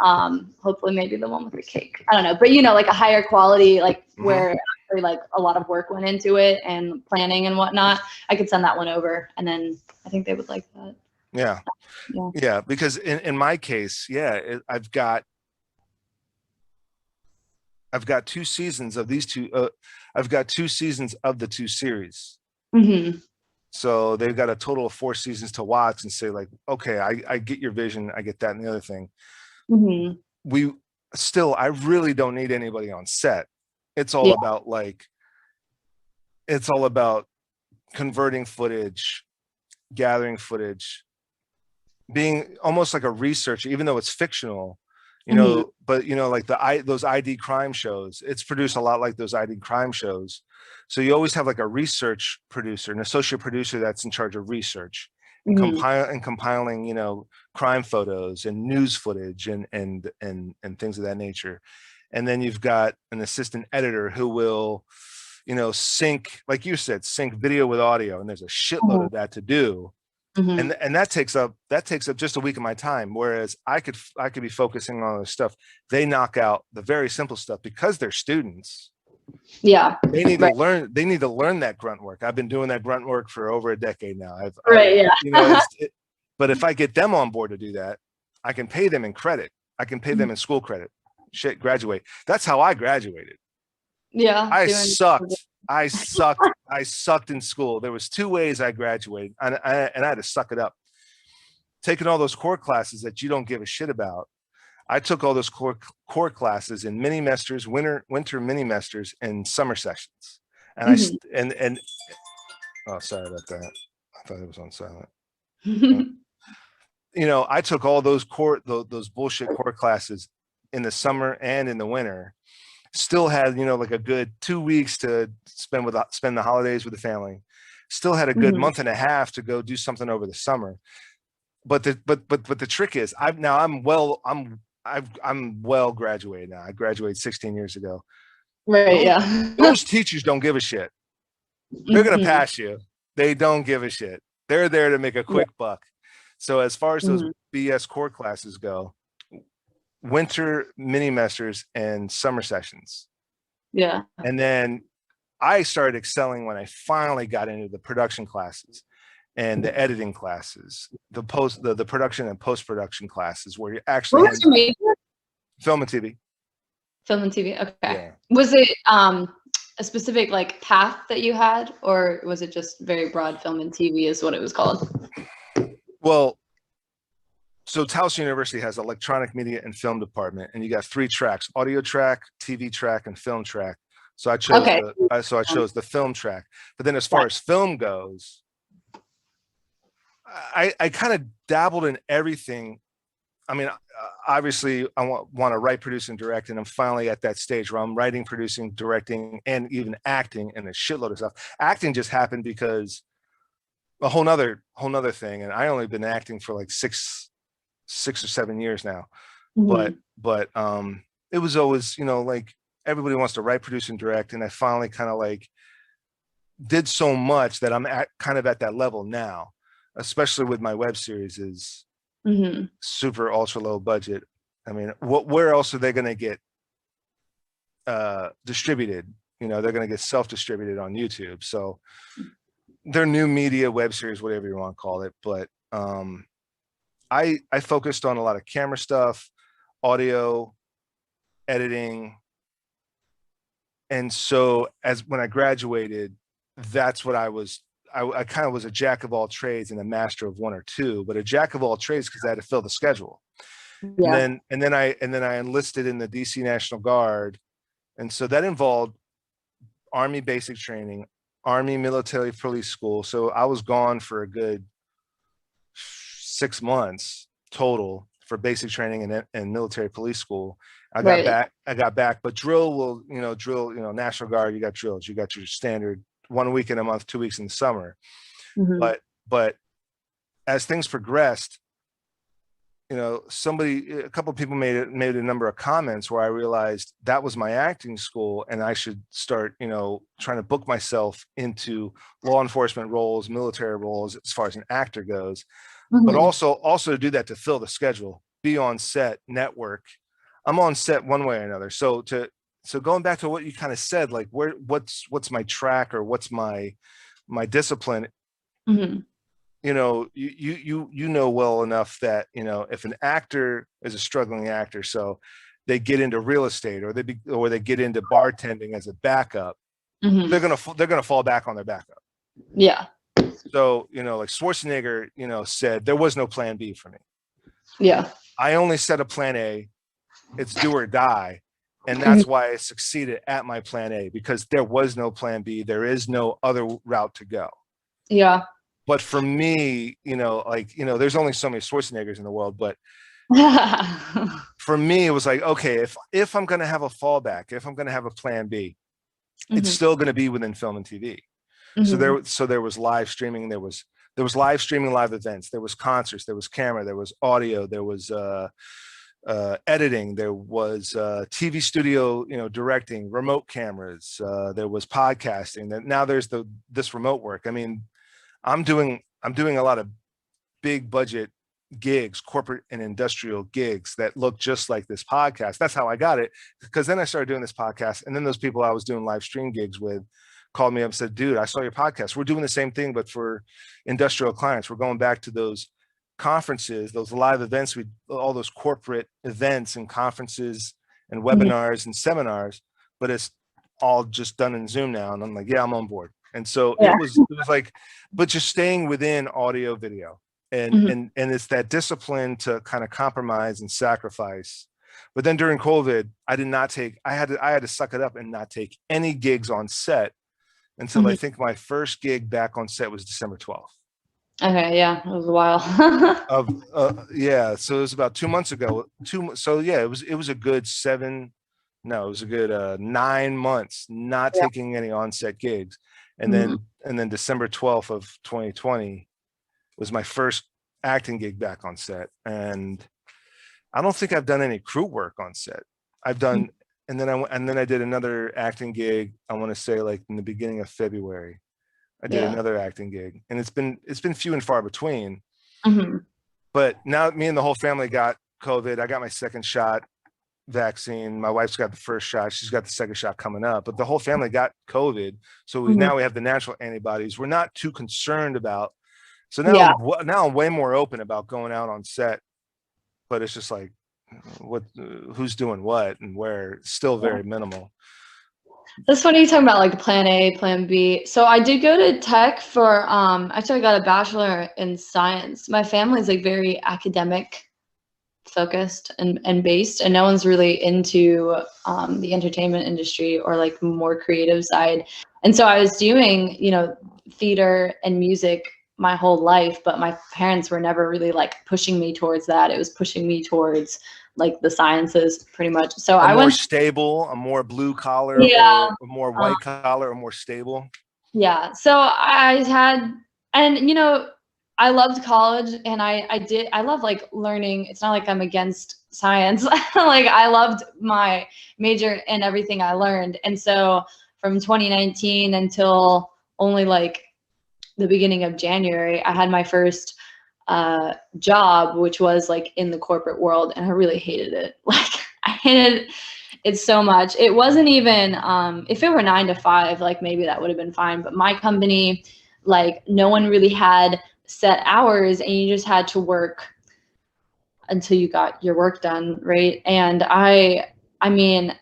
hopefully maybe the one with the cake, I don't know, but like a higher quality, like where actually like a lot of work went into it and planning and whatnot, I could send that one over, and then I think they would like that. Yeah, because in my case, I've got 2 seasons of these two. I've got 2 seasons of the 2 series. So they've got a total of 4 seasons to watch and say like, okay, I get your vision, I get that and the other thing. I really don't need anybody on set. It's all about converting footage, gathering footage, being almost like a researcher, even though it's fictional, but like those ID crime shows, it's produced a lot like those ID crime shows. So you always have like a research producer, an associate producer that's in charge of research and compiling, crime photos and news footage and things of that nature. And then you've got an assistant editor who will, sync, like you said, sync video with audio. And there's a shitload of that to do. And that takes up just a week of my time. Whereas I could be focusing on the stuff. They knock out the very simple stuff because they're students. Yeah. They need to learn. They need to learn that grunt work. I've been doing that grunt work for over a decade now. Yeah. You know, but if I get them on board to do that, I can pay them in credit. I can pay them in school credit. Shit, graduate. That's how I graduated. Yeah. I sucked in school. There was 2 ways I graduated, and I had to suck it up. Taking all those core classes that you don't give a shit about. I took all those core classes in mini-mesters, winter mini-mesters, and summer sessions. And and oh, sorry about that. I thought it was on silent. You know, I took all those bullshit core classes in the summer and in the winter. Still had, you know, like a good 2 weeks to spend the holidays with the family. Still had a good month and a half to go do something over the summer. But the trick is, I'm well graduated now. I graduated 16 years ago. Right. Yeah. Those teachers don't give a shit. They're gonna pass you. They don't give a shit. They're there to make a quick buck. So as far as those BS core classes go, winter mini-mesters and summer sessions. Yeah. And then I started excelling when I finally got into the production classes and the editing classes, the production and post-production classes where you actually what was your major? Film and TV. Film and TV. Okay. Yeah. Was it a specific like path that you had, or was it just very broad? Film and TV is what it was called. Well, so Towson University has electronic media and film department, and you got 3 tracks: audio track, TV track, and film track. So I chose I chose the film track. But then as far as film goes, I kind of dabbled in everything. I mean, obviously I want to write, produce, and direct, and I'm finally at that stage where I'm writing, producing, directing, and even acting, and a shitload of stuff. Acting just happened because a whole nother thing, and I only been acting for like 6 or 7 years now. But it was always, you know, like everybody wants to write, produce, and direct, and I finally kind of like did so much that I'm kind of at that level now, especially with my web series is super ultra low budget. I mean, where else are they going to get distributed? You know, they're going to get self-distributed on YouTube. So they're new media web series, whatever you want to call it. But I focused on a lot of camera stuff, audio, editing. And so when I graduated, that's what I was. I kind of was a jack of all trades and a master of one or two, but a jack of all trades because I had to fill the schedule. Yeah. And then I enlisted in the DC National Guard. And so that involved Army basic training, Army military police school. So I was gone for a good 6 months total for basic training and military police school. I got back, but drill, National Guard, you got drills, you got your standard 1 week in a month, 2 weeks in the summer. But as things progressed, you know, a couple of people made a number of comments where I realized that was my acting school and I should start, you know, trying to book myself into law enforcement roles, military roles, as far as an actor goes, but also to do that, to fill the schedule, be on set, network. I'm on set one way or another. So going back to what you kind of said, like what's my track or what's my discipline, you know, you know well enough that, you know, if an actor is a struggling actor, so they get into real estate or they get into bartending as a backup, they're gonna fall back on their backup. Yeah. So, you know, like Schwarzenegger, you know, said there was no plan B for me. Yeah. I only set a plan A. It's do or die. And that's why I succeeded at my plan A, because there was no plan B. There is no other route to go. Yeah. But for me, you know, like, you know, there's only so many Schwarzeneggers in the world, but for me, it was like, okay, if I'm going to have a fallback, if I'm going to have a plan B, it's still going to be within film and TV. So there was live streaming. There was live streaming, live events. There was concerts. There was camera. There was audio. There was editing. There was TV studio, you know, directing, remote cameras. There was podcasting. Now there's this remote work. I mean, I'm doing a lot of big budget gigs, corporate and industrial gigs that look just like this podcast. That's how I got it. Because then I started doing this podcast, and then those people I was doing live stream gigs with called me up and said, dude, I saw your podcast. We're doing the same thing, but for industrial clients. We're going back to those conferences, those live events, all those corporate events and conferences and webinars and seminars, but it's all just done in Zoom now. And I'm like, yeah, I'm on board. And so it was like, but just staying within audio, video, and it's that discipline to kind of compromise and sacrifice. But then during COVID, I had to suck it up and not take any gigs on set until I think my first gig back on set was December 12th. Okay, yeah, it was a while. So it was about 2 months ago. It was a good 9 months not taking any on-set gigs. And then December 12th of 2020 was my first acting gig back on set. And I don't think I've done any crew work on set. I've done, and then I did another acting gig, I want to say like in the beginning of February. I did another acting gig, and it's been few and far between. But now me and the whole family got COVID. I got my second shot vaccine. My wife's got the first shot. She's got the second shot coming up, but the whole family got COVID. So now we have the natural antibodies. We're not too concerned about. So now I'm way more open about going out on set, but it's just like, who's doing what and where. It's still very minimal. That's funny you talking about like plan A, plan B. So I did go to tech for, actually I got a bachelor in science. My family's like very academic focused and based, and no one's really into the entertainment industry or like more creative side. And so I was doing, theater and music my whole life, but my parents were never really like pushing me towards that. It was pushing me towards like the sciences pretty much. So I went stable, a more blue collar, or a more white collar, or more stable. Yeah. So I had, and I loved college, and I love like learning. It's not like I'm against science. Like I loved my major and everything I learned. And so from 2019 until only like the beginning of January, I had my first job, which was like in the corporate world, and I really hated it. Like I hated it so much. It wasn't even if it were 9 to 5, like maybe that would have been fine, but my company, like no one really had set hours, and you just had to work until you got your work done, right? And I mean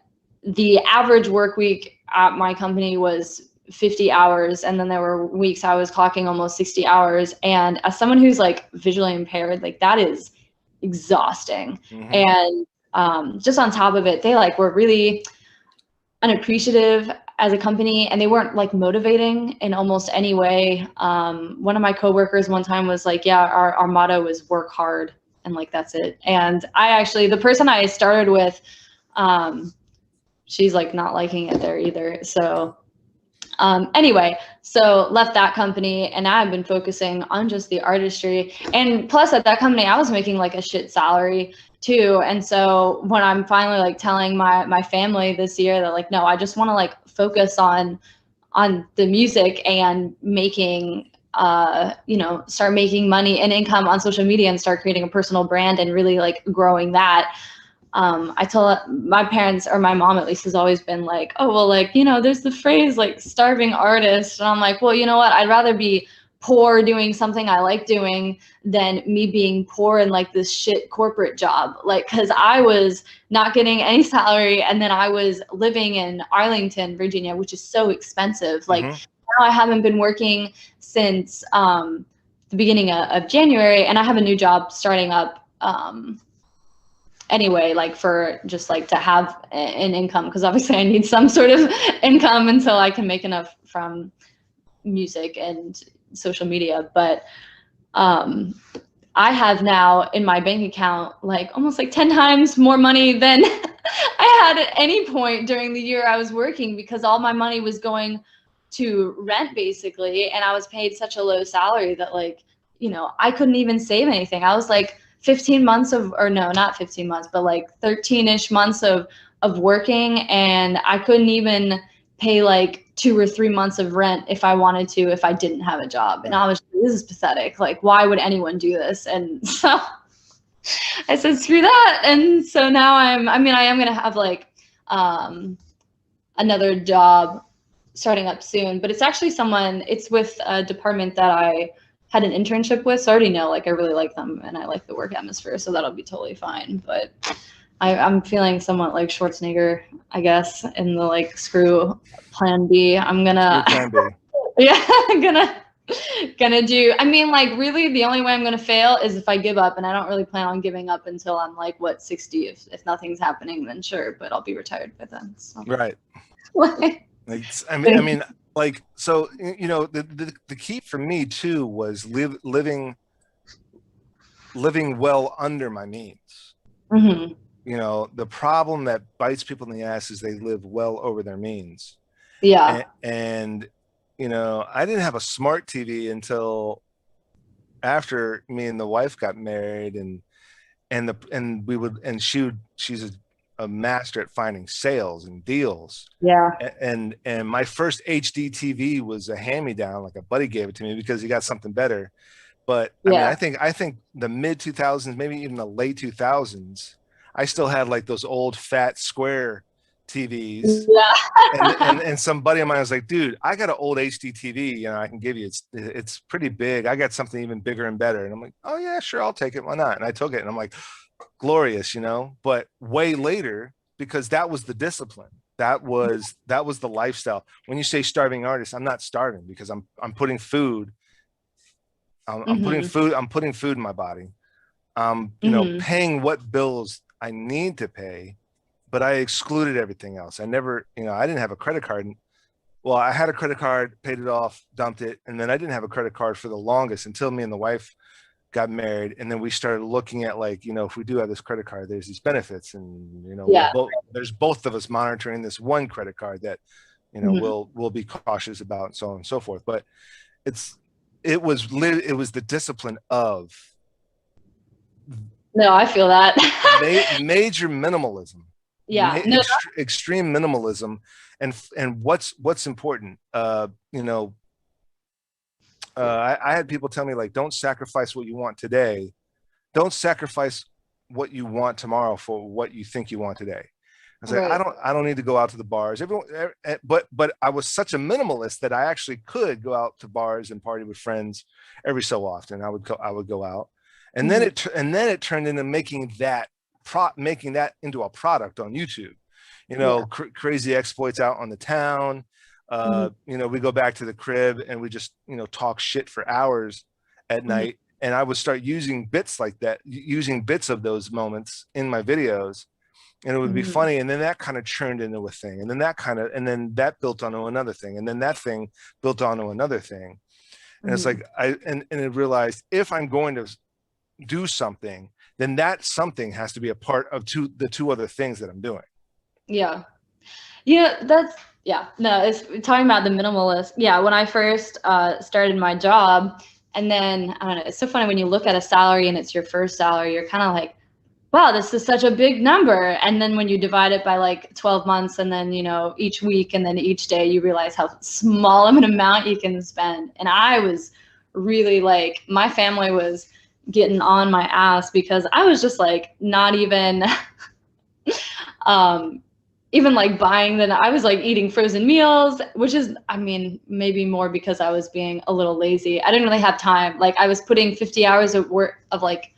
the average work week at my company was 50 hours. And then there were weeks I was clocking almost 60 hours. And as someone who's like visually impaired, like that is exhausting. And just on top of it, they like were really unappreciative as a company, and they weren't like motivating in almost any way. One of my coworkers one time was like, yeah, our motto was work hard, and like, that's it. And the person I started with, she's like not liking it there either. So anyway, so left that company, and I've been focusing on just the artistry. And plus at that company, I was making like a shit salary too. And so when I'm finally like telling my family this year that like, no, I just want to like focus on the music and making, start making money and income on social media and start creating a personal brand and really like growing that. I told my parents, or my mom at least, has always been like, oh, well, like, there's the phrase like starving artist. And I'm like, well, you know what? I'd rather be poor doing something I like doing than me being poor in like this shit corporate job. Like, cause I was not getting any salary. And then I was living in Arlington, Virginia, which is so expensive. Like now I haven't been working since the beginning of January, and I have a new job starting up anyway, like for just like to have an income, because obviously I need some sort of income until I can make enough from music and social media. But I have now in my bank account like almost like 10 times more money than I had at any point during the year I was working, because all my money was going to rent basically, and I was paid such a low salary that like, I couldn't even save anything. I was like 15 months of, or no, not 15 months, but like 13-ish months of working, and I couldn't even pay like 2 or 3 months of rent if I wanted to, if I didn't have a job. And I was this is pathetic. Like, why would anyone do this? And so I said, screw that. And so now I am going to have like another job starting up soon, but it's actually it's with a department that I had an internship with. So I already know, like, I really like them and I like the work atmosphere. So that'll be totally fine. But I'm feeling somewhat like Schwarzenegger, I guess, in the like screw plan B. I'm gonna, Plan B. yeah, I'm gonna do. I mean, like, really, the only way I'm gonna fail is if I give up, and I don't really plan on giving up until I'm like 60. If nothing's happening, then sure, but I'll be retired by then. So. Right. I mean, like, so you know, the key for me too was living well under my means. Mm-hmm. You know, the problem that bites people in the ass is they live well over their means. Yeah. And you know, I didn't have a smart TV until after me and the wife got married, she's a master at finding sales and deals. Yeah. And my first HD TV was a hand-me-down, like a buddy gave it to me because he got something better. But I mean, I think the mid 2000s, maybe even the late 2000s, I still had like those old fat square TVs. Yeah. and some buddy of mine was like, dude, I got an old HD TV, you know, I can give you. It's pretty big. I got something even bigger and better. And I'm like, oh yeah, sure, I'll take it. Why not? And I took it, and I'm like, glorious, you know. But way later, because that was the discipline. That was the lifestyle. When you say starving artist, I'm not starving because I'm putting food. I'm putting food in my body. You know, paying what bills I need to pay, but I excluded everything else. I never, you know, I didn't have a credit card. Well, I had a credit card, paid it off, dumped it, and then I didn't have a credit card for the longest until me and the wife got married, and then we started looking at, like, you know, if we do have this credit card, there's these benefits, and you know, there's both of us monitoring this one credit card that, you know, we'll be cautious about, and so on and so forth. But it was the discipline of. No, I feel that. Major minimalism. Yeah. Extreme minimalism, and what's important. You know, I had people tell me, like, don't sacrifice what you want today. Don't sacrifice what you want tomorrow for what you think you want today. I was like, I don't need to go out to the bars. But I was such a minimalist that I actually could go out to bars and party with friends every so often. I would go out, and then it turned into making that into a product on YouTube. You know, crazy exploits out on the town. You know, we go back to the crib and we just, you know, talk shit for hours at night. And I would start using bits like that, using bits of those moments in my videos, and it would be funny. And then that kind of churned into a thing. And then that built onto another thing. And then that thing built onto another thing. And it's like, and I realized, if I'm going to do something, then that something has to be a part of the two other things that I'm doing. Yeah. Yeah, no, it's talking about the minimalist. Yeah, when I first started my job, and then, I don't know, it's so funny when you look at a salary and it's your first salary, you're kind of like, wow, this is such a big number. And then when you divide it by like 12 months, and then, you know, each week and then each day, you realize how small of an amount you can spend. And I was really like, my family was getting on my ass because I was just like, not even even like buying I was like eating frozen meals, which is, I mean, maybe more because I was being a little lazy. I didn't really have time. Like, I was putting 50 hours of work of like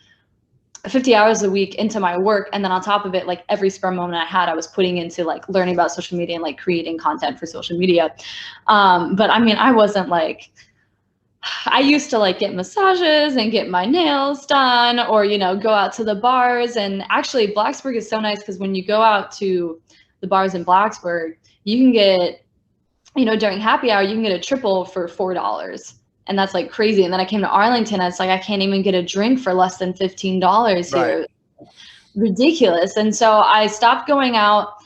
50 hours a week into my work. And then on top of it, like every spare moment I had, I was putting into like learning about social media and like creating content for social media. But I mean, I wasn't like, I used to like get massages and get my nails done, or, you know, go out to the bars. And actually Blacksburg is so nice because when you go out to the bars in Blacksburg, you can get, you know, during happy hour, you can get a triple for $4. And that's like crazy. And then I came to Arlington, and it's like, I can't even get a drink for less than $15 here. Right. Ridiculous. And so I stopped going out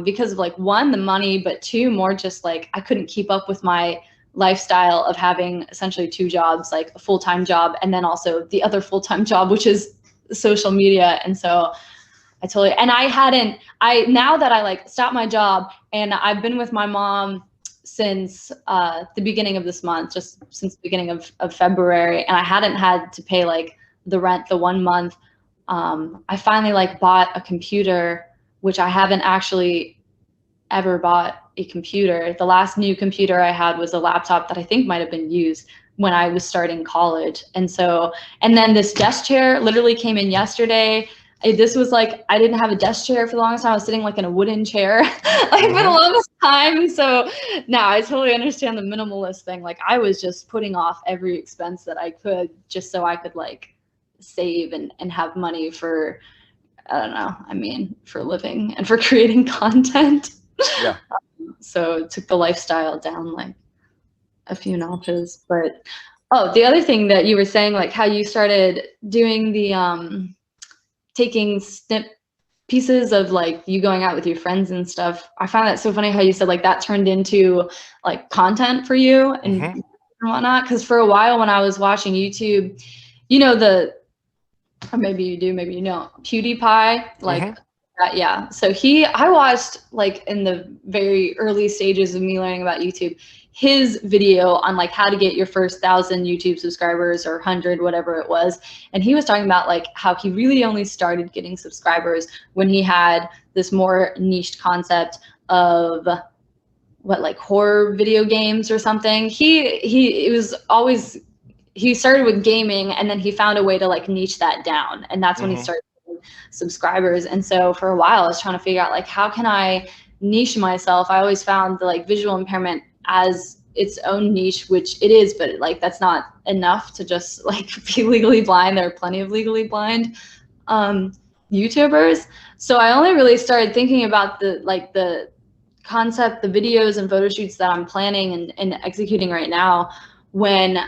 because of like, one, the money, but two, more just like, I couldn't keep up with my lifestyle of having essentially two jobs, like a full-time job, and then also the other full-time job, which is social media. And so now that I like stopped my job and I've been with my mom since the beginning of this month, just since the beginning of February, and I hadn't had to pay like the rent the 1 month. I finally like bought a computer, which I haven't actually ever bought a computer. The last new computer I had was a laptop that I think might have been used when I was starting college. And then this desk chair literally came in yesterday. This was like, I didn't have a desk chair for the longest time. I was sitting like in a wooden chair like for the longest time. So now I totally understand the minimalist thing. Like I was just putting off every expense that I could just so I could like save and have money for, I don't know, I mean, for living and for creating content. Yeah. So it took the lifestyle down like a few notches. But the other thing that you were saying, like how you started doing the taking snip pieces of like you going out with your friends and stuff. I find that so funny how you said like that turned into like content for you and whatnot. Because for a while when I was watching YouTube, you know, or maybe you do, maybe you don't, PewDiePie, like yeah. So I watched like in the very early stages of me learning about YouTube, his video on like how to get your first 1,000 YouTube subscribers or 100, whatever it was. And he was talking about like how he really only started getting subscribers when he had this more niched concept of what, like horror video games or something. It was always, he started with gaming and then he found a way to like niche that down. And that's when he started getting subscribers. And so for a while I was trying to figure out like, how can I niche myself? I always found the like visual impairment as its own niche, which it is, but like that's not enough to just like be legally blind. There are plenty of legally blind YouTubers. So I only really started thinking about the concept, the videos and photo shoots that I'm planning and executing right now when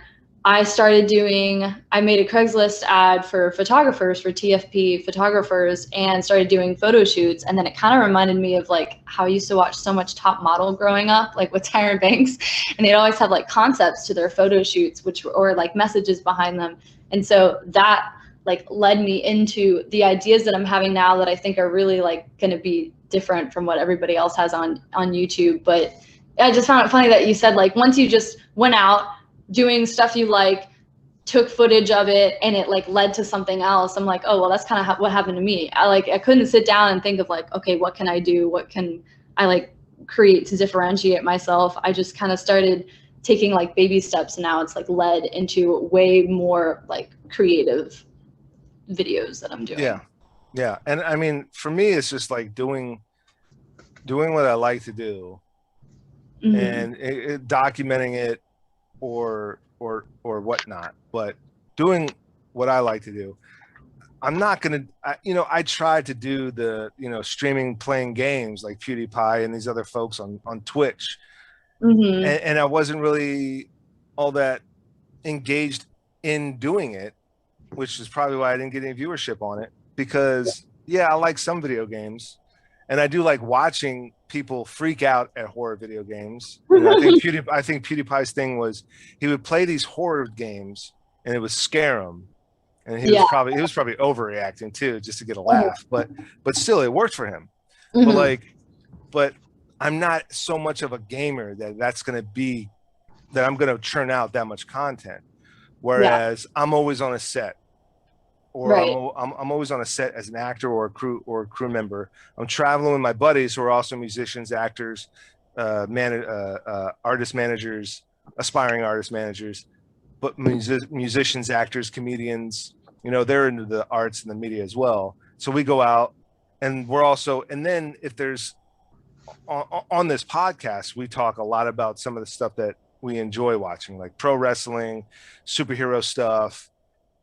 I made a Craigslist ad for photographers, for TFP photographers, and started doing photo shoots. And then it kind of reminded me of like how I used to watch so much Top Model growing up, like with Tyra Banks, and they'd always have like concepts to their photo shoots, or like messages behind them. And so that like led me into the ideas that I'm having now that I think are really like going to be different from what everybody else has on YouTube. But I just found it funny that you said like once you just went out doing stuff you like, took footage of it, and it like led to something else. I'm like, oh well, that's kind of what happened to me. I couldn't sit down and think of like, okay, what can I do? What can I like create to differentiate myself? I just kind of started taking like baby steps, and now it's like led into way more like creative videos that I'm doing. Yeah. And I mean, for me, it's just like doing what I like to do and documenting it or whatnot, but doing what I like to do. I'm not gonna, I tried to do the, streaming, playing games like PewDiePie and these other folks on Twitch, and I wasn't really all that engaged in doing it, which is probably why I didn't get any viewership on it. Because I like some video games, and I do like watching people freak out at horror video games. I think PewDiePie's thing was he would play these horror games and it would scare him, and he was probably overreacting too just to get a laugh. But still, it worked for him. But I'm not so much of a gamer that I'm gonna churn out that much content. Whereas I'm always on a set. Or I'm always on a set as an actor or a crew member. I'm traveling with my buddies who are also musicians, actors, artist managers, aspiring artist managers, but musicians, actors, comedians. They're into the arts and the media as well. So we go out, and we're also. And then if there's on this podcast, we talk a lot about some of the stuff that we enjoy watching, like pro wrestling, superhero stuff,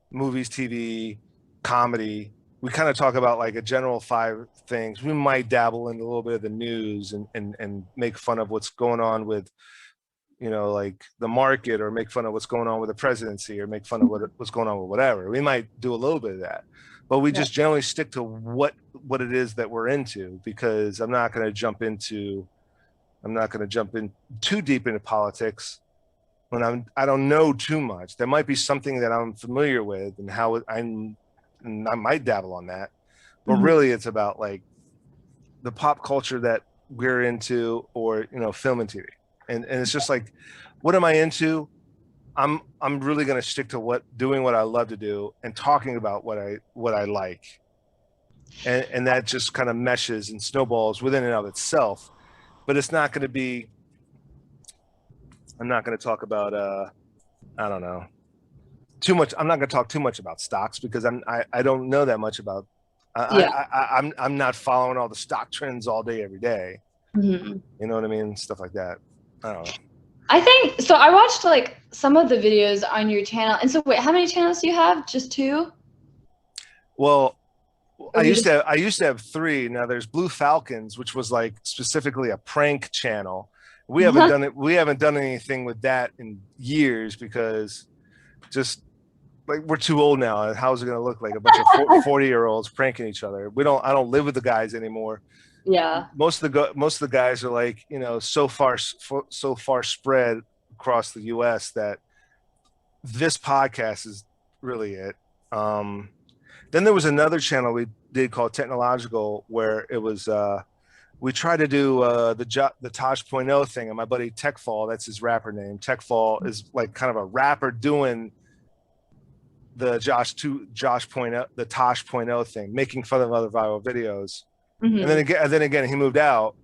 movies, TV, comedy. We kind of talk about like a general 5 things. We might dabble in a little bit of the news and make fun of what's going on with, like the market, or make fun of what's going on with the presidency, or make fun of what's going on with whatever. We might do a little bit of that, but we just generally stick to what it is that we're into, because I'm not going to jump in too deep into politics when I don't know too much. There might be something that I'm familiar with and how I might dabble on that, but really it's about like the pop culture that we're into, or film and TV. And it's just like, what am I into? I'm really going to stick to doing what I love to do and talking about what I like. And that just kind of meshes and snowballs within and of itself. But it's not going to be, I'm not going to talk about, I don't know, too much. I'm not going to talk too much about stocks because I don't know that much about, I'm not following all the stock trends all day, every day. Mm-hmm. You know what I mean? Stuff like that. I don't know. I think so. I watched like some of the videos on your channel. And so wait, how many channels do you have? Just 2? Well, I used to have 3. Now there's Blue Falcons, which was like specifically a prank channel. We haven't done it. We haven't done anything with that in years because just like we're too old now. How's it going to look like a bunch of 40-year-olds pranking each other? I don't live with the guys anymore. Yeah. Most of the guys are like, you know, so far spread across the US that this podcast is really it. Then there was another channel we did called Technological, where it was we tried to do the Tosh.0 thing, and my buddy TechFall, that's his rapper name. TechFall is like kind of a rapper doing the the Tosh.0 thing, making fun of other viral videos. Mm-hmm. And then again, he moved out.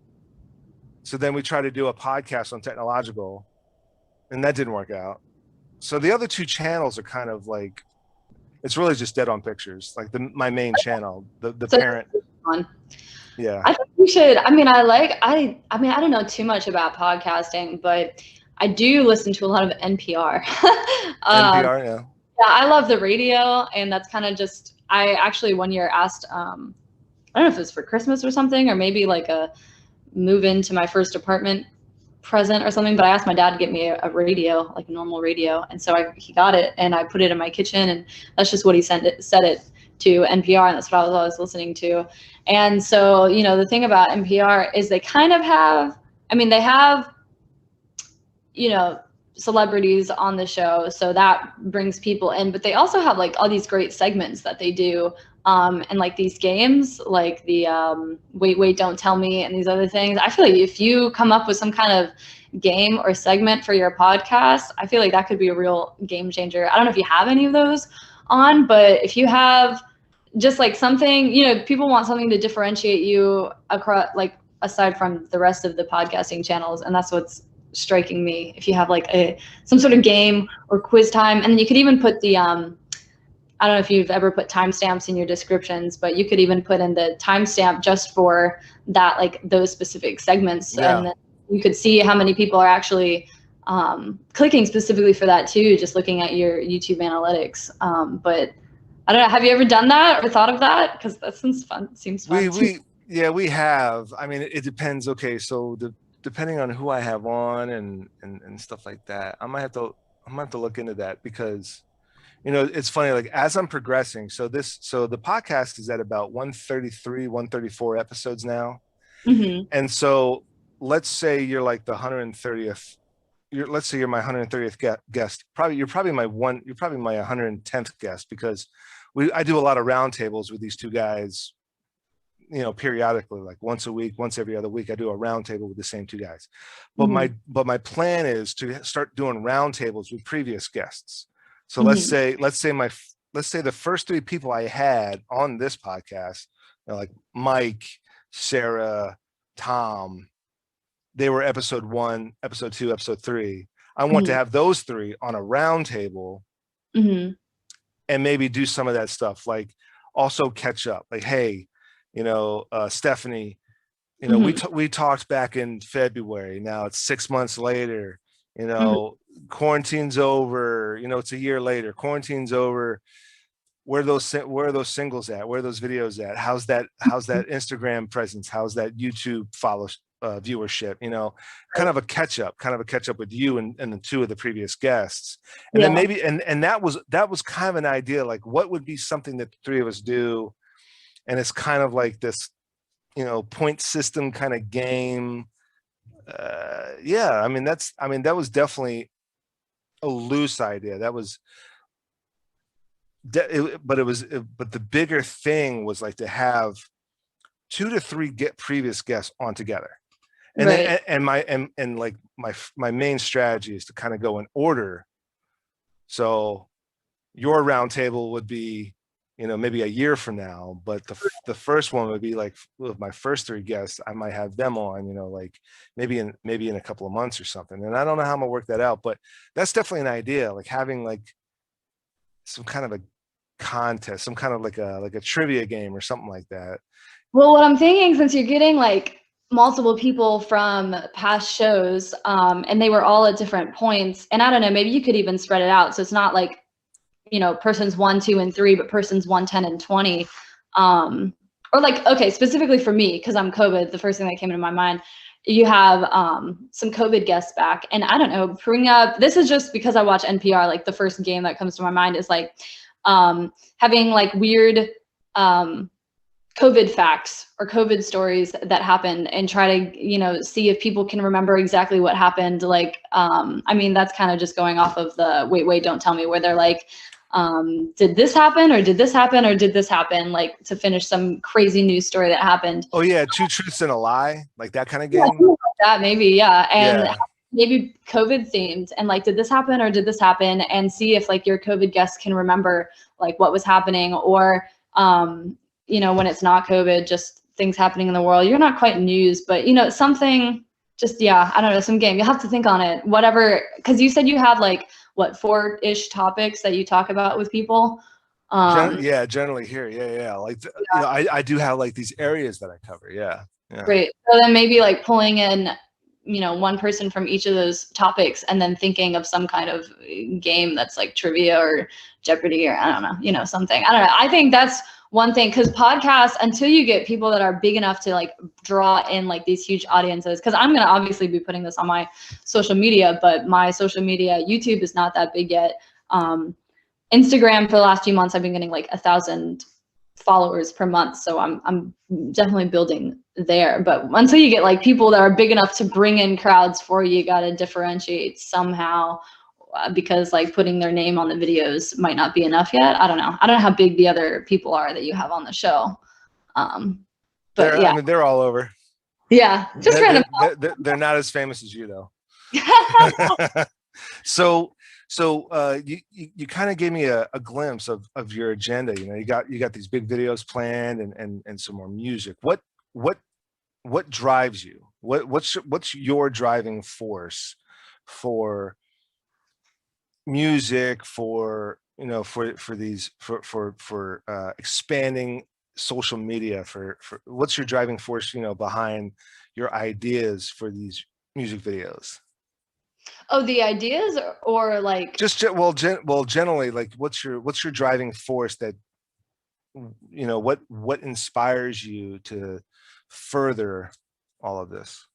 So then we tried to do a podcast on Technological, and that didn't work out. So the other 2 channels are kind of like, it's really just Dead on Pictures, like my main channel, the parent. Yeah. I think we should. I mean, I don't know too much about podcasting, but I do listen to a lot of NPR. NPR, yeah. Yeah, I love the radio, and that's kind of just. I actually one year asked. I don't know if it was for Christmas or something, or maybe like a move into my first apartment present or something, but I asked my dad to get me a radio, like a normal radio. And so he got it, and I put it in my kitchen, and that's just what he set it to NPR. And that's what I was always listening to. And so, you know, the thing about NPR is they kind of have, I mean, they have, you know, celebrities on the show. So that brings people in, but they also have like all these great segments that they do. And like these games, like the wait, don't tell me, and these other things. I feel like if you come up with some kind of game or segment for your podcast, I feel like that could be a real game changer. I don't know if you have any of those on, but if you have just like something, you know, people want something to differentiate you across, like aside from the rest of the podcasting channels, and that's what's striking me. If you have like some sort of game or quiz time, and then you could even put the I don't know if you've ever put timestamps in your descriptions, but you could even put in the timestamp just for that, like those specific segments. Yeah. And then you could see how many people are actually clicking specifically for that too, just looking at your YouTube analytics. But I don't know, have you ever done that or thought of that? Because that seems fun. We have. I mean, it depends. Okay, so depending on who I have on and stuff like that, I might have to look into that because, you know, it's funny, like as I'm progressing, so the podcast is at about 133, 134 episodes now. Mm-hmm. And so let's say you're like the 130th, let's say you're my 130th guest. You're probably my 110th guest, because I do a lot of roundtables with these 2 guys, you know, periodically, like once a week, once every other week, I do a roundtable with the same 2 guys. But mm-hmm. my plan is to start doing roundtables with previous guests. So mm-hmm. let's say the first 3 people I had on this podcast, you know, like Mike, Sarah, Tom, they were episode 1, episode 2, episode 3. I want mm-hmm. to have those 3 on a roundtable, mm-hmm. and maybe do some of that stuff, like also catch up, like, hey, you know, Stephanie, you know, mm-hmm. we talked back in February. Now it's 6 months later. You know, mm-hmm. quarantine's over. You know, it's a year later. Quarantine's over. Where are those singles at? Where are those videos at? How's that Instagram presence? How's that YouTube viewership? You know, kind of a catch up with you and the 2 of the previous guests. And then maybe and that was kind of an idea, like what would be something that the 3 of us do. And it's kind of like this, you know, point system kind of game. I mean, that was definitely a loose idea. That was, but the bigger thing was like to have 2 to 3 previous guests on together, And Right. then and like my main strategy is to kind of go in order. So your roundtable would be, you know, maybe a year from now, but the first one would be like with my first 3 guests, I might have them on, you know, like maybe in a couple of months or something. And I don't know how I'm gonna work that out, but that's definitely an idea, like having like some kind of a contest, some kind of like a trivia game or something like that. Well, what I'm thinking, since you're getting like multiple people from past shows, and they were all at different points, and I don't know, maybe you could even spread it out. So it's not like, you know, persons 1, 2, and 3, but persons 1, 10, and 20. Or like, okay, specifically for me, because I'm COVID, the first thing that came into my mind, you have some COVID guests back. And I don't know, bring up, this is just because I watch NPR, like the first game that comes to my mind is like having like weird COVID facts or COVID stories that happened, and try to, you know, see if people can remember exactly what happened. Like, I mean, that's kind of just going off of the wait, don't tell me, where they're like, did this happen, or did this happen, or did this happen, like to finish some crazy news story that happened. Oh yeah, 2 truths and a lie, like that kind of Yeah, game. like that maybe, yeah. And Yeah. maybe COVID themed, and like, did this happen or did this happen, and see if like your COVID guests can remember like what was happening, or you know, when it's not COVID, just things happening in the world. You're not quite news, but you know, something, just, yeah, I don't know, some game. You'll have to think on it, whatever, because you said you have like what, 4-ish topics that you talk about with people. Yeah, generally here. Yeah. Like, you know, I do have like these areas that I cover. Yeah. Great. So then maybe like pulling in, you know, one person from each of those topics, and then thinking of some kind of game that's like trivia or Jeopardy, or I don't know, you know, something. I don't know. I think that's one thing, because podcasts, until you get people that are big enough to like draw in like these huge audiences, because I'm going to obviously be putting this on my social media, but my social media, YouTube is not that big yet. Instagram, for the last few months, I've been getting like 1,000 followers per month. So I'm definitely building there. But until you get like people that are big enough to bring in crowds for you, got to differentiate somehow, because like putting their name on the videos might not be enough yet. I don't know. I don't know how big the other people are that you have on the show. But yeah. I mean, they're all over. Yeah. Just random. They're not as famous as you though. So you kind of gave me a glimpse of your agenda. You know, you got these big videos planned and some more music. What drives you? What's your driving force for music, for, you know, for expanding social media, for what's your driving force, you know, behind your ideas for these music videos? Oh, the ideas, or like Just generally, like what's your driving force that, you know, what inspires you to further all of this?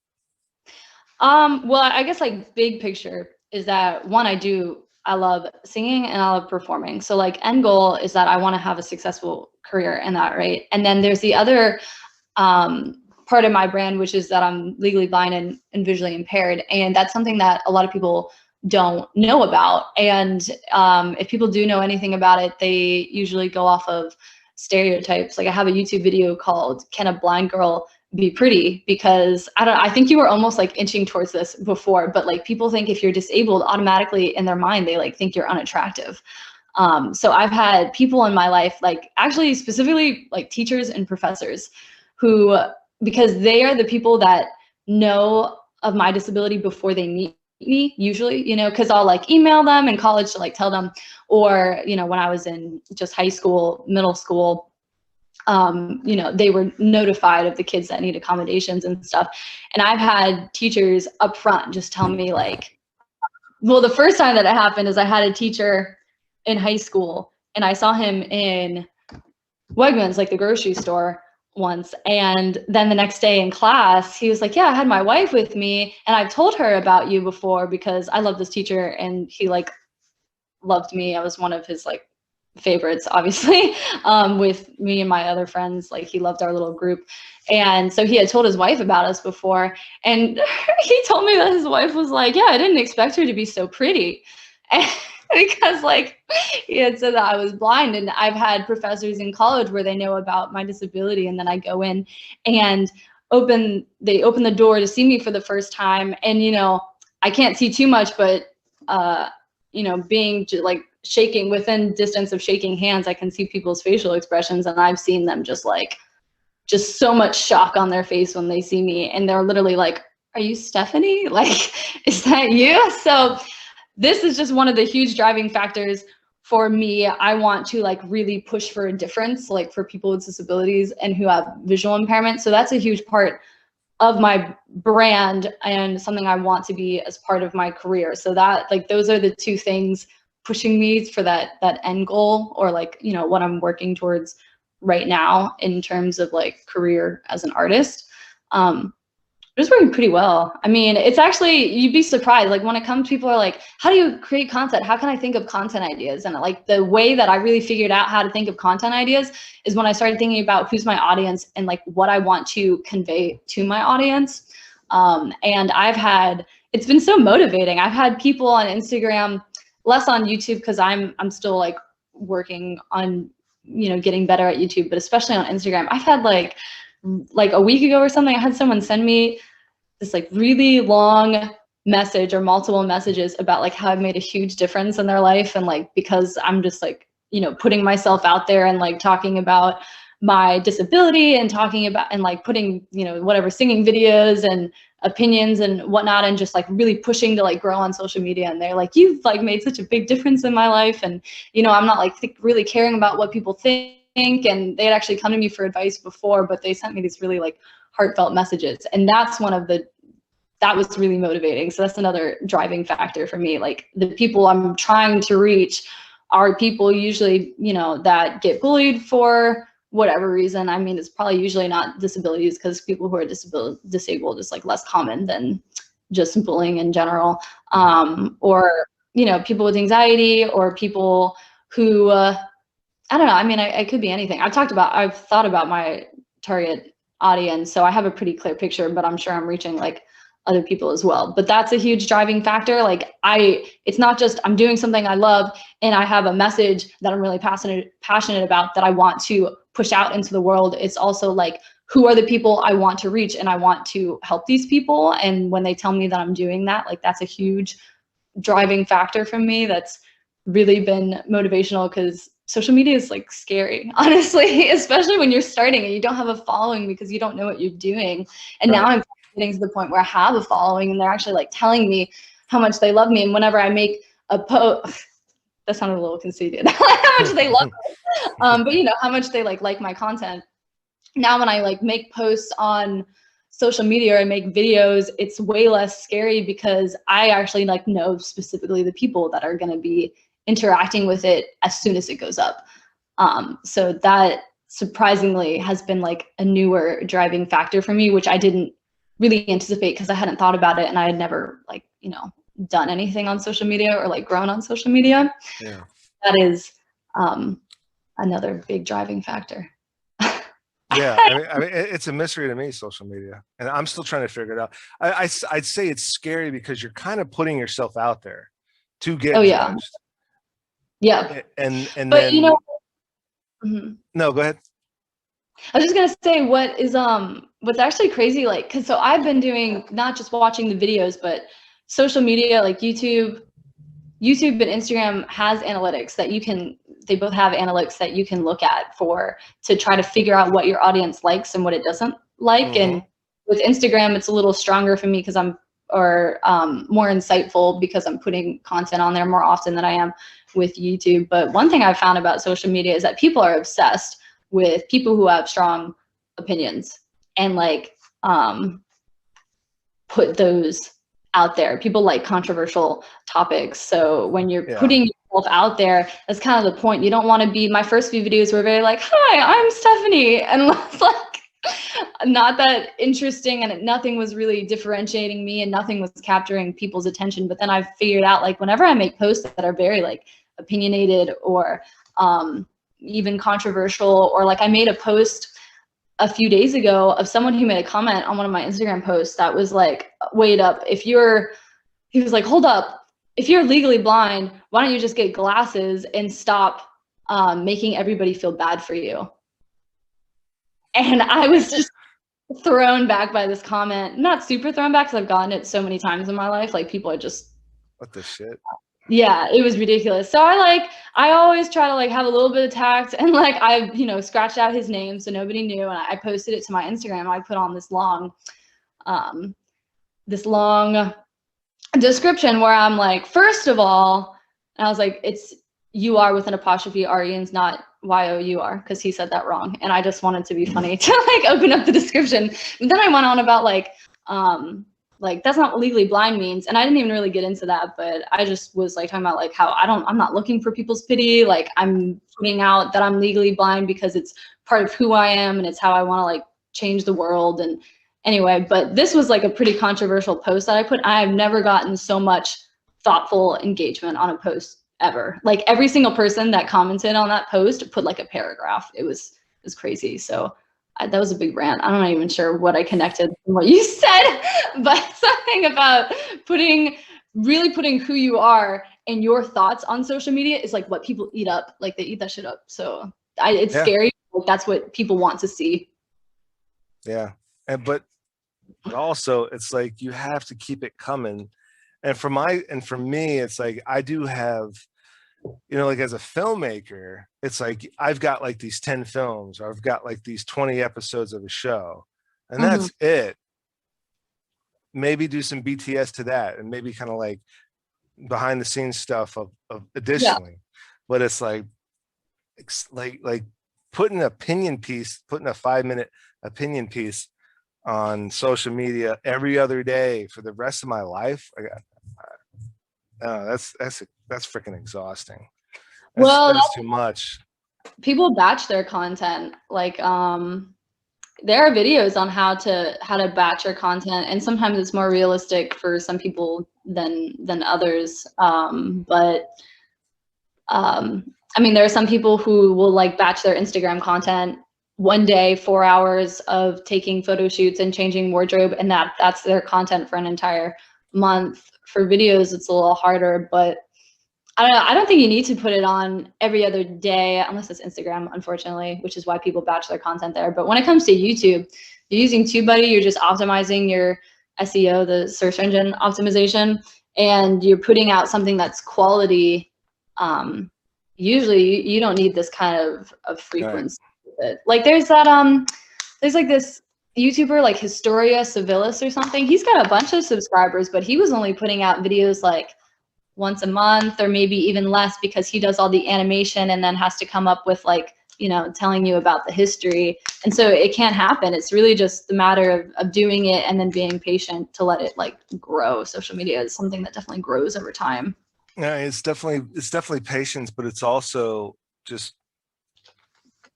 well, I guess like big picture is that, one, I love singing and I love performing. So like end goal is that I want to have a successful career in that, right? And then there's the other part of my brand, which is that I'm legally blind and visually impaired. And that's something that a lot of people don't know about. And if people do know anything about it, they usually go off of stereotypes. Like I have a YouTube video called "Can a Blind Girl Be Pretty?" because I think you were almost like inching towards this before, but like people think if you're disabled, automatically in their mind, they like think you're unattractive. So I've had people in my life, like actually specifically like teachers and professors, who, because they are the people that know of my disability before they meet me, usually, you know, because I'll like email them in college to like tell them, or, you know, when I was in just high school, middle school, you know, they were notified of the kids that need accommodations and stuff. And I've had teachers up front just tell me like, well, the first time that it happened is I had a teacher in high school, and I saw him in Wegmans, like the grocery store, once. And then the next day in class, he was like, yeah, I had my wife with me, and I've told her about you before because I love this teacher, and he like loved me. I was one of his like favorites, obviously, with me and my other friends. Like he loved our little group. And so he had told his wife about us before, and he told me that his wife was like, yeah, I didn't expect her to be so pretty. And because like he had said that I was blind. And I've had professors in college where they know about my disability, and then I go in and they open the door to see me for the first time. And, you know, I can't see too much, but, you know, being like shaking within distance of shaking hands, I can see people's facial expressions, and I've seen them just so much shock on their face when they see me. And they're literally like, are you Stephanie? Like, is that you? So this is just one of the huge driving factors for me. I want to like really push for a difference, like for people with disabilities and who have visual impairment. So that's a huge part of my brand and something I want to be as part of my career. So that, like, those are the two things pushing me for that end goal, or like, you know, what I'm working towards right now in terms of like career as an artist. It's working pretty well. I mean, it's actually, you'd be surprised. Like when it comes, people are like, how do you create content? How can I think of content ideas? And like the way that I really figured out how to think of content ideas is when I started thinking about who's my audience and like what I want to convey to my audience. And it's been so motivating. I've had people on Instagram, less on YouTube, because I'm still like working on, you know, getting better at YouTube, but especially on Instagram. I've had like a week ago or something, I had someone send me this like really long message or multiple messages about like how I've made a huge difference in their life. And like, because I'm just like, you know, putting myself out there and like talking about my disability and talking about, and like putting, you know, whatever, singing videos and opinions and whatnot, and just like really pushing to like grow on social media. And they're like, you've like made such a big difference in my life. And, you know, I'm not like really caring about what people think. And they had actually come to me for advice before, but they sent me these really like heartfelt messages. And that's that was really motivating. So that's another driving factor for me. Like the people I'm trying to reach are people usually, you know, that get bullied for whatever reason. I mean, it's probably usually not disabilities, because people who are disabled is like less common than just bullying in general. Or, you know, people with anxiety, or people who, I don't know. I mean, I could be anything. I've thought about my target audience, so I have a pretty clear picture, but I'm sure I'm reaching like other people as well. But that's a huge driving factor. Like it's not just I'm doing something I love and I have a message that I'm really passionate about that I want to push out into the world. It's also like, who are the people I want to reach, and I want to help these people. And when they tell me that I'm doing that, like that's a huge driving factor for me. That's really been motivational, because social media is like scary, honestly, especially when you're starting and you don't have a following because you don't know what you're doing. And now I'm getting to the point where I have a following and they're actually like telling me how much they love me. And whenever I make a post, that sounded a little conceited, how much they love me. But you know, how much they like my content. Now when I like make posts on social media or I make videos, it's way less scary, because I actually like know specifically the people that are going to be interacting with it as soon as it goes up. So that surprisingly has been like a newer driving factor for me, which I didn't really anticipate, because I hadn't thought about it and I had never like, you know, done anything on social media or like grown on social media. Yeah. That is another big driving factor. Yeah, I mean, it's a mystery to me, social media, and I'm still trying to figure it out. I'd say it's scary because you're kind of putting yourself out there to get judged. Yeah. And but then, you know, no, go ahead. I was just gonna say, what's actually crazy, like, cause so I've been doing not just watching the videos, but social media, like YouTube and Instagram has analytics that they both have analytics that you can look at to try to figure out what your audience likes and what it doesn't like. And with Instagram, it's a little stronger for me because I'm more insightful, because I'm putting content on there more often than I am with YouTube. But one thing I've found about social media is that people are obsessed with people who have strong opinions and like put those out there. People like controversial topics. So when you're putting yourself out there, that's kind of the point. You don't want to be, my first few videos were very like, hi, I'm Stephanie. And it's like, not that interesting, and nothing was really differentiating me and nothing was capturing people's attention. But then I figured out, like, whenever I make posts that are very like opinionated or even controversial, or like I made a post a few days ago of someone who made a comment on one of my Instagram posts that was like, wait up, he was like, hold up, if you're legally blind, why don't you just get glasses and stop making everybody feel bad for you? And I was just thrown back by this comment. Not super thrown back because I've gotten it so many times in my life. Like people are just, what the shit? yeah, it was ridiculous. So I always try to like have a little bit of tact, and like I, you know, scratched out his name so nobody knew, and I posted it to my Instagram. I put on this long description where I'm like, first of all, and I was like, it's you are with an apostrophe R-E-N's, not Y-O-U-R, because he said that wrong. And I just wanted to be funny to like open up the description. But then I went on about like that's not what legally blind means. And I didn't even really get into that, but I just was like talking about like how I'm not looking for people's pity. Like I'm putting out that I'm legally blind because it's part of who I am and it's how I want to like change the world. And anyway, but this was like a pretty controversial post that I put. I've never gotten so much thoughtful engagement on a post ever. Like every single person that commented on that post put like a paragraph. It was crazy. So that was a big rant. I'm not even sure what I connected from what you said, but something about really putting who you are and your thoughts on social media is like what people eat up. Like they eat that shit up. So it's scary. Like, that's what people want to see. Yeah. But also it's like you have to keep it coming. And for me, it's like I do have, you know, like as a filmmaker, it's like I've got like these 10 films, or I've got like these 20 episodes of a show, and that's it. Maybe do some BTS to that, and maybe kind of like behind the scenes stuff of additionally. But it's like putting a 5-minute opinion piece on social media every other day for the rest of my life. That's freaking exhausting. That's too much. People batch their content. Like there are videos on how to batch your content, and sometimes it's more realistic for some people than others. I mean, there are some people who will like batch their Instagram content one day, 4 hours of taking photo shoots and changing wardrobe, and that's their content for an entire month. For videos, it's a little harder, but I don't know. I don't think you need to put it on every other day unless it's Instagram, unfortunately, which is why people batch their content there. But when it comes to YouTube, you're using TubeBuddy, you're just optimizing your SEO, the search engine optimization, and you're putting out something that's quality. Usually you don't need this kind of frequency. Right. Like there's like this YouTuber like Historia Civilis or something. He's got a bunch of subscribers, but he was only putting out videos like once a month or maybe even less, because he does all the animation and then has to come up with like, you know, telling you about the history. And so it can't happen. It's really just the matter of doing it and then being patient to let it like grow. Social media is something that definitely grows over time. Yeah, it's definitely patience, but it's also just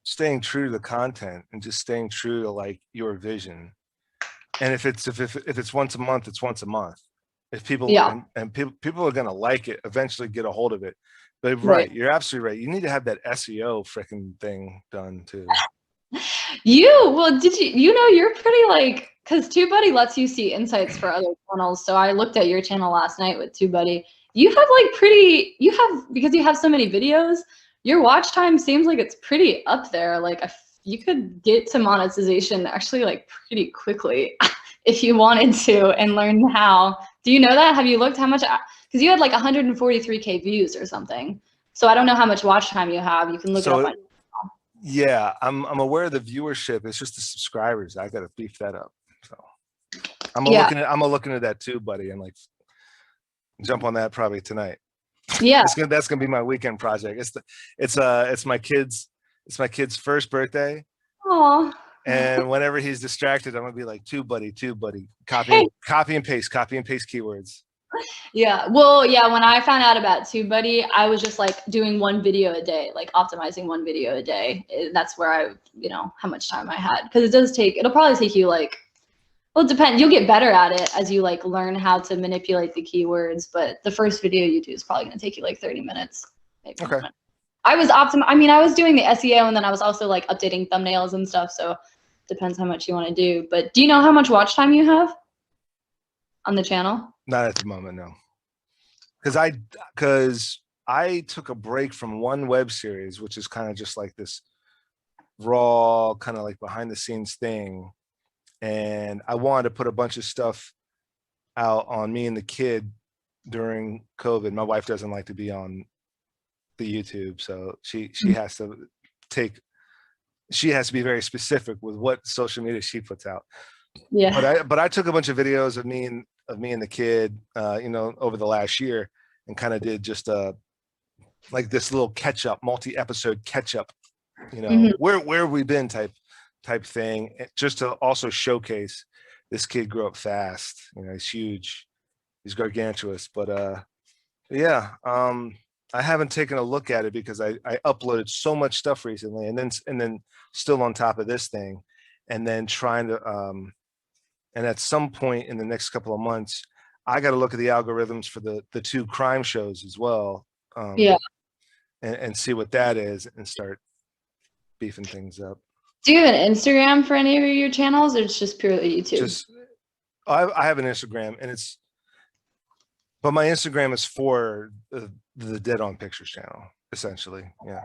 staying true to the content and just staying true to like your vision. And if it's once a month, it's once a month. If people people are gonna like it, eventually get a hold of it. But right, you're absolutely right. You need to have that SEO freaking thing done too. Did you know you're pretty like, because TubeBuddy lets you see insights for other channels. So I looked at your channel last night with TubeBuddy. You have like because you have so many videos, your watch time seems like it's pretty up there. Like you could get to monetization actually like pretty quickly if you wanted to and learn how. Do you know that? Have you looked how much? Because you had like 143K views or something. So I don't know how much watch time you have. You can look it up. Yeah, I'm aware of the viewership. It's just the subscribers. I got to beef that up. So I'm looking at that too, buddy, and like jump on that probably tonight. Yeah, that's gonna be my weekend project. It's my kid's first birthday. Aww. And whenever he's distracted, I'm gonna be like, TubeBuddy, copy and paste keywords. Yeah, well, yeah, when I found out about TubeBuddy, I was just like doing one video a day, like optimizing one video a day. That's where I, you know, how much time I had. Because it'll probably take you like, well, it depends. You'll get better at it as you like learn how to manipulate the keywords. But the first video you do is probably gonna take you like 30 minutes. Maybe. Okay. I was doing the SEO, and then I was also like updating thumbnails and stuff. So depends how much you want to do. But do you know how much watch time you have on the channel? Not at the moment, no. Because I took a break from one web series, which is kind of just like this raw, kind of like behind the scenes thing. and I wanted to put a bunch of stuff out on me and the kid during COVID. My wife doesn't like to be on the YouTube, so she has to be very specific with what social media she puts out. Yeah. But I took a bunch of videos of me and the kid, over the last year, and kind of did just like this little multi-episode catch up, where have we been type thing, just to also showcase this kid grew up fast. He's huge, he's gargantuous, but yeah. I haven't taken a look at it because I uploaded so much stuff recently, and then still on top of this thing, and then trying to and at some point in the next couple of months, I got to look at the algorithms for the 2 crime shows as well. Yeah. And see what that is, and start beefing things up. Do you have an Instagram for any of your channels, or it's just purely YouTube? I have an Instagram, but my Instagram is for the Dead on Pictures channel, essentially. Yeah.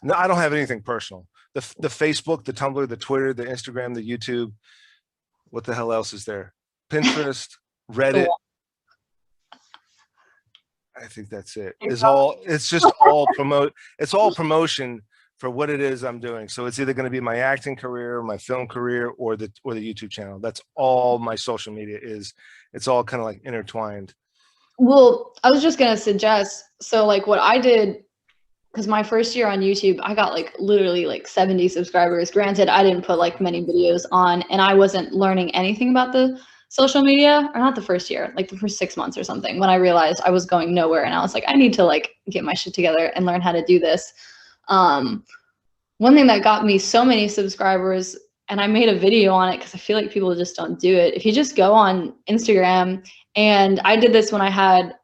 No, I don't have anything personal. The Facebook, the Tumblr, the Twitter, the Instagram, the YouTube. What the hell else is there? Pinterest, Reddit. I think that's it. It's just all it's all promotion for what it is I'm doing. So it's either going to be my acting career, my film career, or the YouTube channel. That's all my social media is. It's all kind of like intertwined. Well, I was just going to suggest, so like what I did, because my first year on YouTube, I got like literally like 70 subscribers. Granted, I didn't put like many videos on, and I wasn't learning anything about the social media, or not the first year, like the first 6 months or something, when I realized I was going nowhere, and I was like, I need to like get my shit together and learn how to do this. One thing that got me so many subscribers, and I made a video on it because I feel like people just don't do it. If you just go on Instagram, and I did this when I had,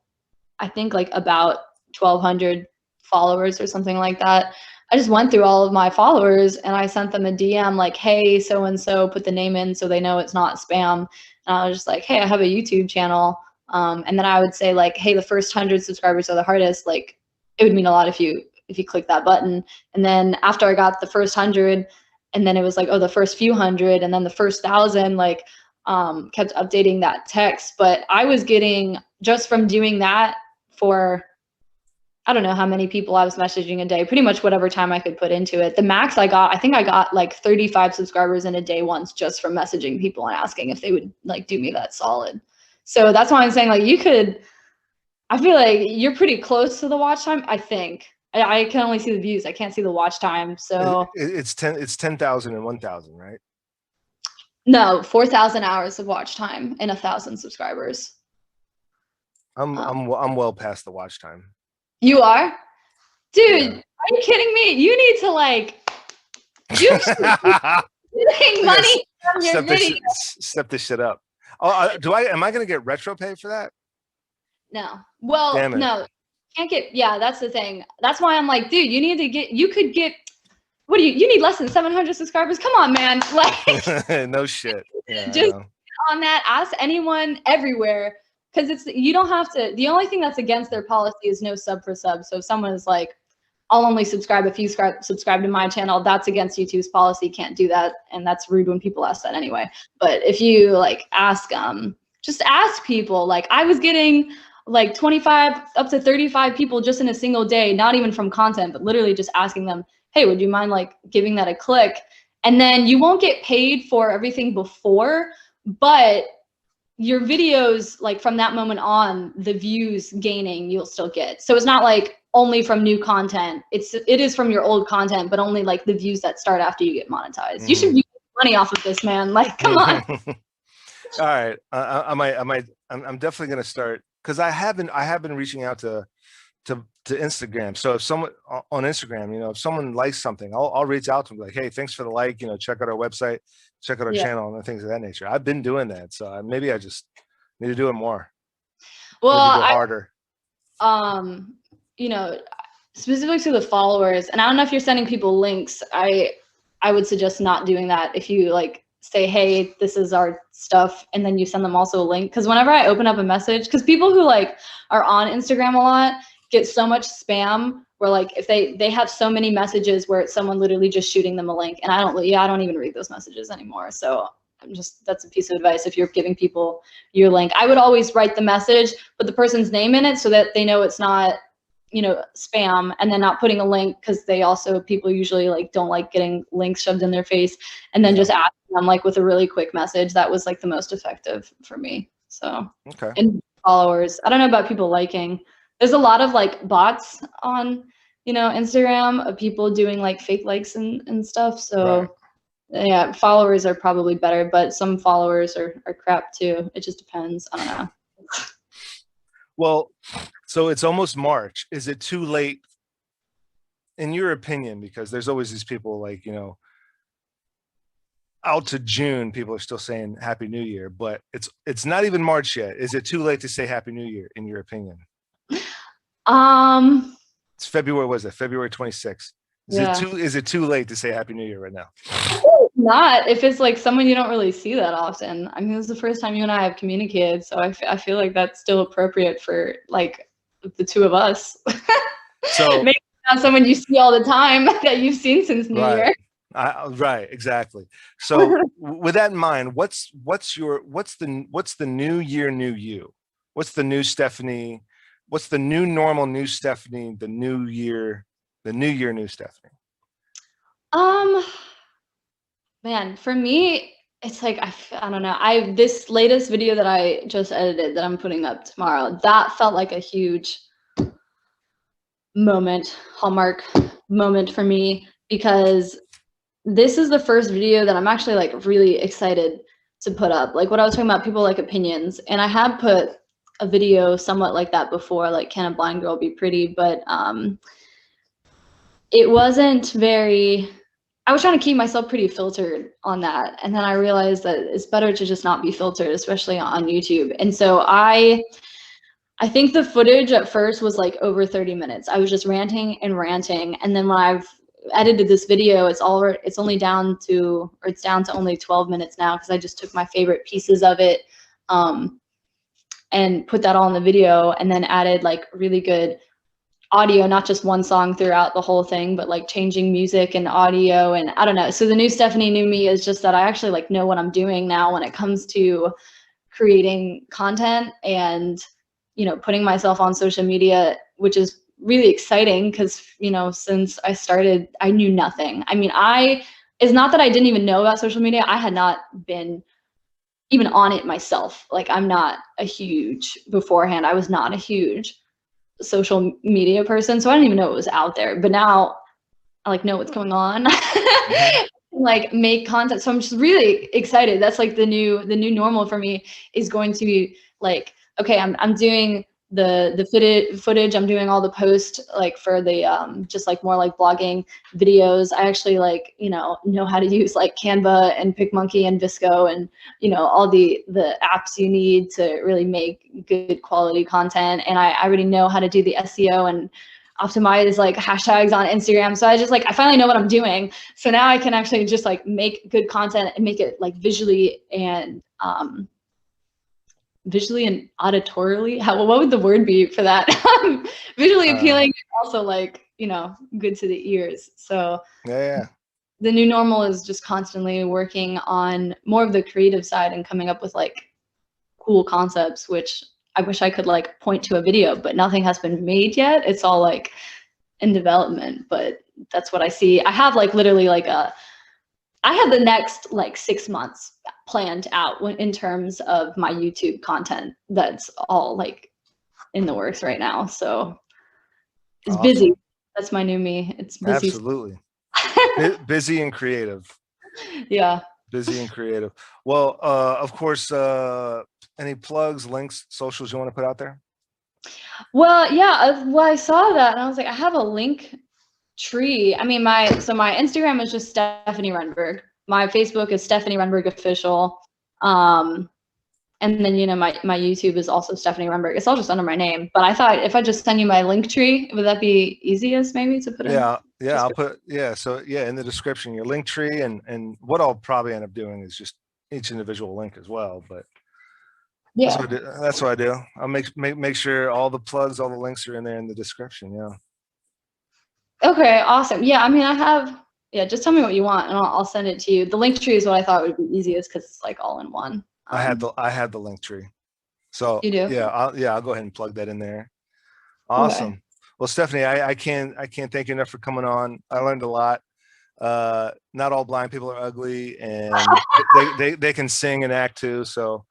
I think like about 1,200 followers or something like that. I just went through all of my followers and I sent them a DM like, hey, so-and-so, put the name in so they know it's not spam. And I was just like, hey, I have a YouTube channel. And then I would say like, hey, the first 100 subscribers are the hardest. Like, it would mean a lot if you click that button. And then after I got the first 100, and then it was like, oh, the first few hundred, and then the first 1,000, like kept updating that text. But I was getting, just from doing that for, I don't know how many people I was messaging a day, pretty much whatever time I could put into it. The max I think I got like 35 subscribers in a day once, just from messaging people and asking if they would like do me that solid. So that's why I'm saying like I feel like you're pretty close to the watch time. I think I can only see the views. I can't see the watch time. So it's 10,000 and 1,000, right? No, 4,000 hours of watch time and 1,000 subscribers. I'm well past the watch time. You are? Dude, Yeah. Are you kidding me? You need to like do money from your video. Step this shit up. Oh, am I gonna get retro pay for that? No. Well, no. Can't get, yeah, that's the thing. That's why I'm like, dude, you could get, what do you need less than 700 subscribers? Come on, man. Like no shit. Yeah, just on that, ask anyone everywhere. Because you don't have to, the only thing that's against their policy is no sub for sub. So if someone is like, I'll only subscribe if you subscribe to my channel, that's against YouTube's policy, can't do that. And that's rude when people ask that anyway. But if you like ask, just ask people. Like I was getting like 25 up to 35 people just in a single day, not even from content, but literally just asking them, hey, would you mind like giving that a click? And then you won't get paid for everything before, but your videos, like from that moment on, the views gaining, you'll still get. So it's not like only from new content. It is from your old content, but only like the views that start after you get monetized. Mm-hmm. You should be making money off of this, man. Like, come on. All right, I'm definitely gonna start, because I have been reaching out to Instagram. So if someone on Instagram, if someone likes something, I'll reach out to them like, hey, thanks for the like, check out our website, check out our channel, and things of that nature. I've been doing that, so maybe I just need to do it more. Well, harder. Specific to the followers, and I don't know if you're sending people links. I would suggest not doing that. If you like say, hey, this is our stuff, and then you send them also a link. Because whenever I open up a message, because people who like are on Instagram a lot get so much spam where like if they have so many messages where it's someone literally just shooting them a link, and I don't even read those messages anymore. So that's a piece of advice. If you're giving people your link, I would always write the message, put the person's name in it so that they know it's not, spam, and then not putting a link, because people usually like don't like getting links shoved in their face, and then just ask them like with a really quick message. That was like the most effective for me. So, Okay. And followers, I don't know about people liking. There's a lot of like bots on, Instagram of people doing like fake likes and stuff. So yeah, followers are probably better, but some followers are crap too. It just depends. I don't know. Well, so it's almost March. Is it too late, in your opinion? Because there's always these people like, out to June, people are still saying Happy New Year, but it's not even March yet. Is it too late to say Happy New Year, in your opinion? It's February, was it February 26th? Is it too late to say Happy New Year right now? Not if it's like someone you don't really see that often. I mean, this is the first time you and I have communicated, so I feel like that's still appropriate for like the two of us. So maybe not someone you see all the time that you've seen since New Year. Right, exactly. So with that in mind, what's the new year, new you? What's the new Stephanie? What's the new normal, new Stephanie? The new year, new Stephanie? Man, for me, it's like, I don't know. This latest video that I just edited that I'm putting up tomorrow, that felt like a huge hallmark moment for me, because this is the first video that I'm actually like really excited to put up. Like what I was talking about, people like opinions, and I had put a video somewhat like that before, like Can a Blind Girl Be Pretty, but it wasn't very, I was trying to keep myself pretty filtered on that. And then I realized that it's better to just not be filtered, especially on YouTube. And so I think the footage at first was like over 30 minutes. I was just ranting and ranting. And then when I've edited this video, it's down to only 12 minutes now, because I just took my favorite pieces of it and put that all in the video, and then added like really good audio, not just one song throughout the whole thing, but like changing music and audio, and I don't know. So the new Stephanie, new me is just that I actually like know what I'm doing now when it comes to creating content and, putting myself on social media, which is really exciting because, since I started, I knew nothing. I mean, it's not that I didn't even know about social media. I had not been even on it myself. Like I was not a huge social media person, so I didn't even know it was out there. But now I like know what's going on. Like make content. So I'm just really excited. That's like the new normal for me is going to be like, okay, I'm doing the footage, I'm doing all the post like for the just like more like blogging videos. I actually like know how to use like Canva and PicMonkey and Visco and all the apps you need to really make good quality content. And I already know how to do the SEO and optimize like hashtags on Instagram. So I finally know what I'm doing. So now I can actually just like make good content and make it like visually and auditorily, what would the word be for that? Visually appealing, and also like good to the ears. So yeah, the new normal is just constantly working on more of the creative side and coming up with like cool concepts, which I wish I could like point to a video, but nothing has been made yet. It's all like in development, but that's what I see. I have like literally like I have the next like 6 months planned out in terms of my YouTube content. That's all like in the works right now. So it's awesome. Busy. That's my new me. It's busy. Absolutely. Busy and creative. Yeah. Busy and creative. Well, of course, any plugs, links, socials you want to put out there? Well, yeah. Well, I saw that and I was like, I have a link tree. I mean, my Instagram is just Stephanie Renberg. My Facebook is Stephanie Renberg Official. And then, my YouTube is also Stephanie Renberg. It's all just under my name. But I thought if I just send you my link tree, would that be easiest maybe to put in? Yeah, I'll put, So in the description, your link tree, and what I'll probably end up doing is just each individual link as well. But yeah, that's what I do. I'll make sure all the plugs, all the links are in there in the description. Yeah. Okay, awesome. Yeah, I mean, I have Yeah, just tell me what you want, and I'll send it to you. The link tree is what I thought would be easiest because it's like all in one. I had the link tree. So you do? Yeah, I'll go ahead and plug that in there. Awesome. Okay. Well, Stephanie, I can't thank you enough for coming on. I learned a lot. Not all blind people are ugly, and they can sing and act too. So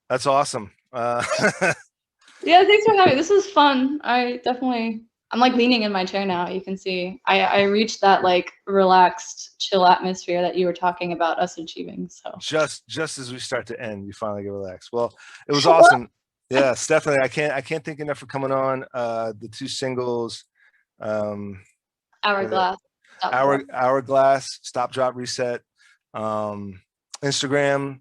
that's awesome. Yeah, thanks for having me. This was fun. I'm like leaning in my chair now. You can see I reached that like relaxed, chill atmosphere that you were talking about us achieving. So just as we start to end, you finally get relaxed. Well, it was awesome. Yeah, Stephanie, I can't thank you enough for coming on. The 2 singles, Hourglass, Hourglass, Stop, Drop, Reset, Instagram,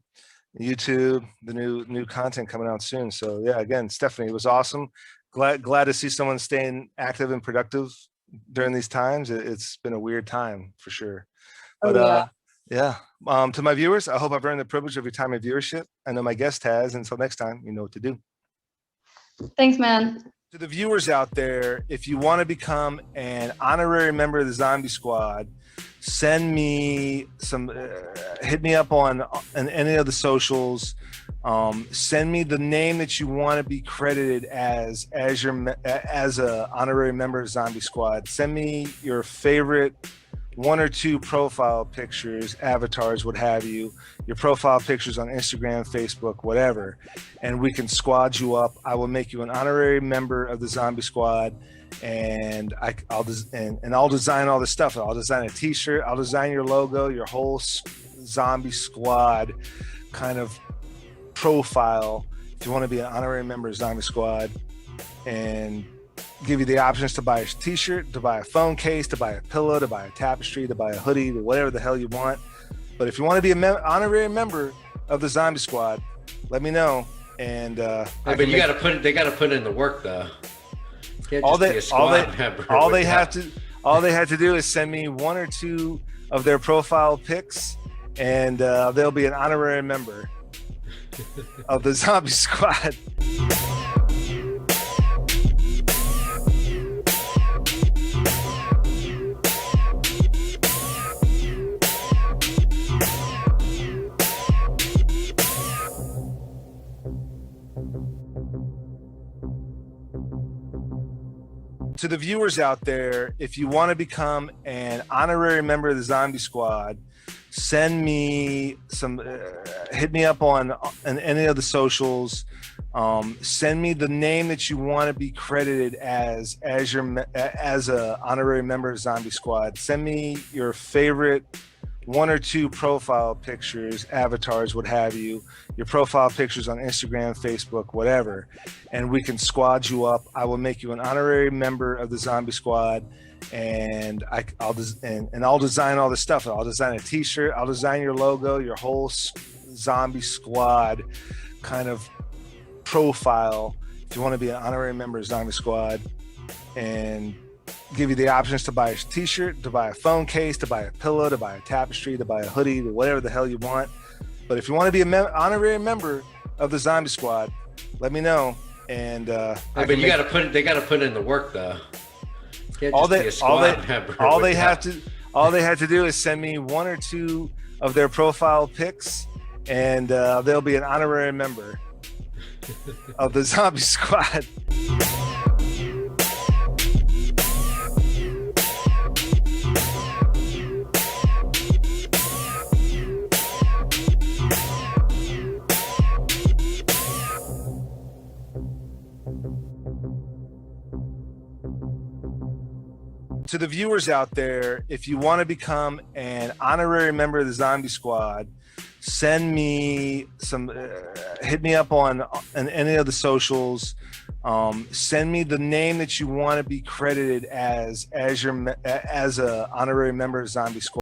YouTube, the new content coming out soon. So yeah, again, Stephanie, it was awesome. Glad to see someone staying active and productive during these times. It's been a weird time for sure. But yeah. To my viewers, I hope I've earned the privilege of your time and viewership. I know my guest has. Until next time, you know what to do. Thanks, man. To the viewers out there, if you want to become an honorary member of the Zombie Squad, send me some, hit me up on any of the socials. Send me the name that you want to be credited as a honorary member of Zombie Squad. Send me your favorite 1 or 2 profile pictures, avatars, what have you, your profile pictures on Instagram, Facebook, whatever, and we can squad you up. I will make you an honorary member of the Zombie Squad, and I'll design all this stuff. I'll design a t-shirt, I'll design your logo, your whole Zombie Squad kind of profile if you want to be an honorary member of Zombie Squad, and give you the options to buy a t-shirt, to buy a phone case, to buy a pillow, to buy a tapestry, to buy a hoodie, to whatever the hell you want. But if you want to be an honorary member of the Zombie Squad, let me know. And but they got to put in the work though. All they have to do is send me 1 or 2 of their profile pics, and they'll be an honorary member of the Zombie Squad. To the viewers out there, if you want to become an honorary member of the Zombie Squad, send me some, hit me up on any of the socials. Send me the name that you want to be credited as a honorary member of Zombie Squad. Send me your favorite 1 or 2 profile pictures, avatars, what have you, your profile pictures on Instagram, Facebook, whatever, and we can squad you up. I will make you an honorary member of the Zombie Squad, and I'll design all this stuff. I'll design a t-shirt, I'll design your logo, your whole Zombie Squad kind of profile if you want to be an honorary member of Zombie Squad, and give you the options to buy a t-shirt, to buy a phone case, to buy a pillow, to buy a tapestry, to buy a hoodie, to whatever the hell you want. But if you want to be an honorary member of the Zombie Squad, let me know. And but they got to put in the work though. All they have to do is send me 1 or 2 of their profile pics, and they'll be an honorary member of the Zombie Squad. To the viewers out there, if you want to become an honorary member of the Zombie Squad, send me some, hit me up on any of the socials. Send me the name that you want to be credited as a honorary member of Zombie Squad.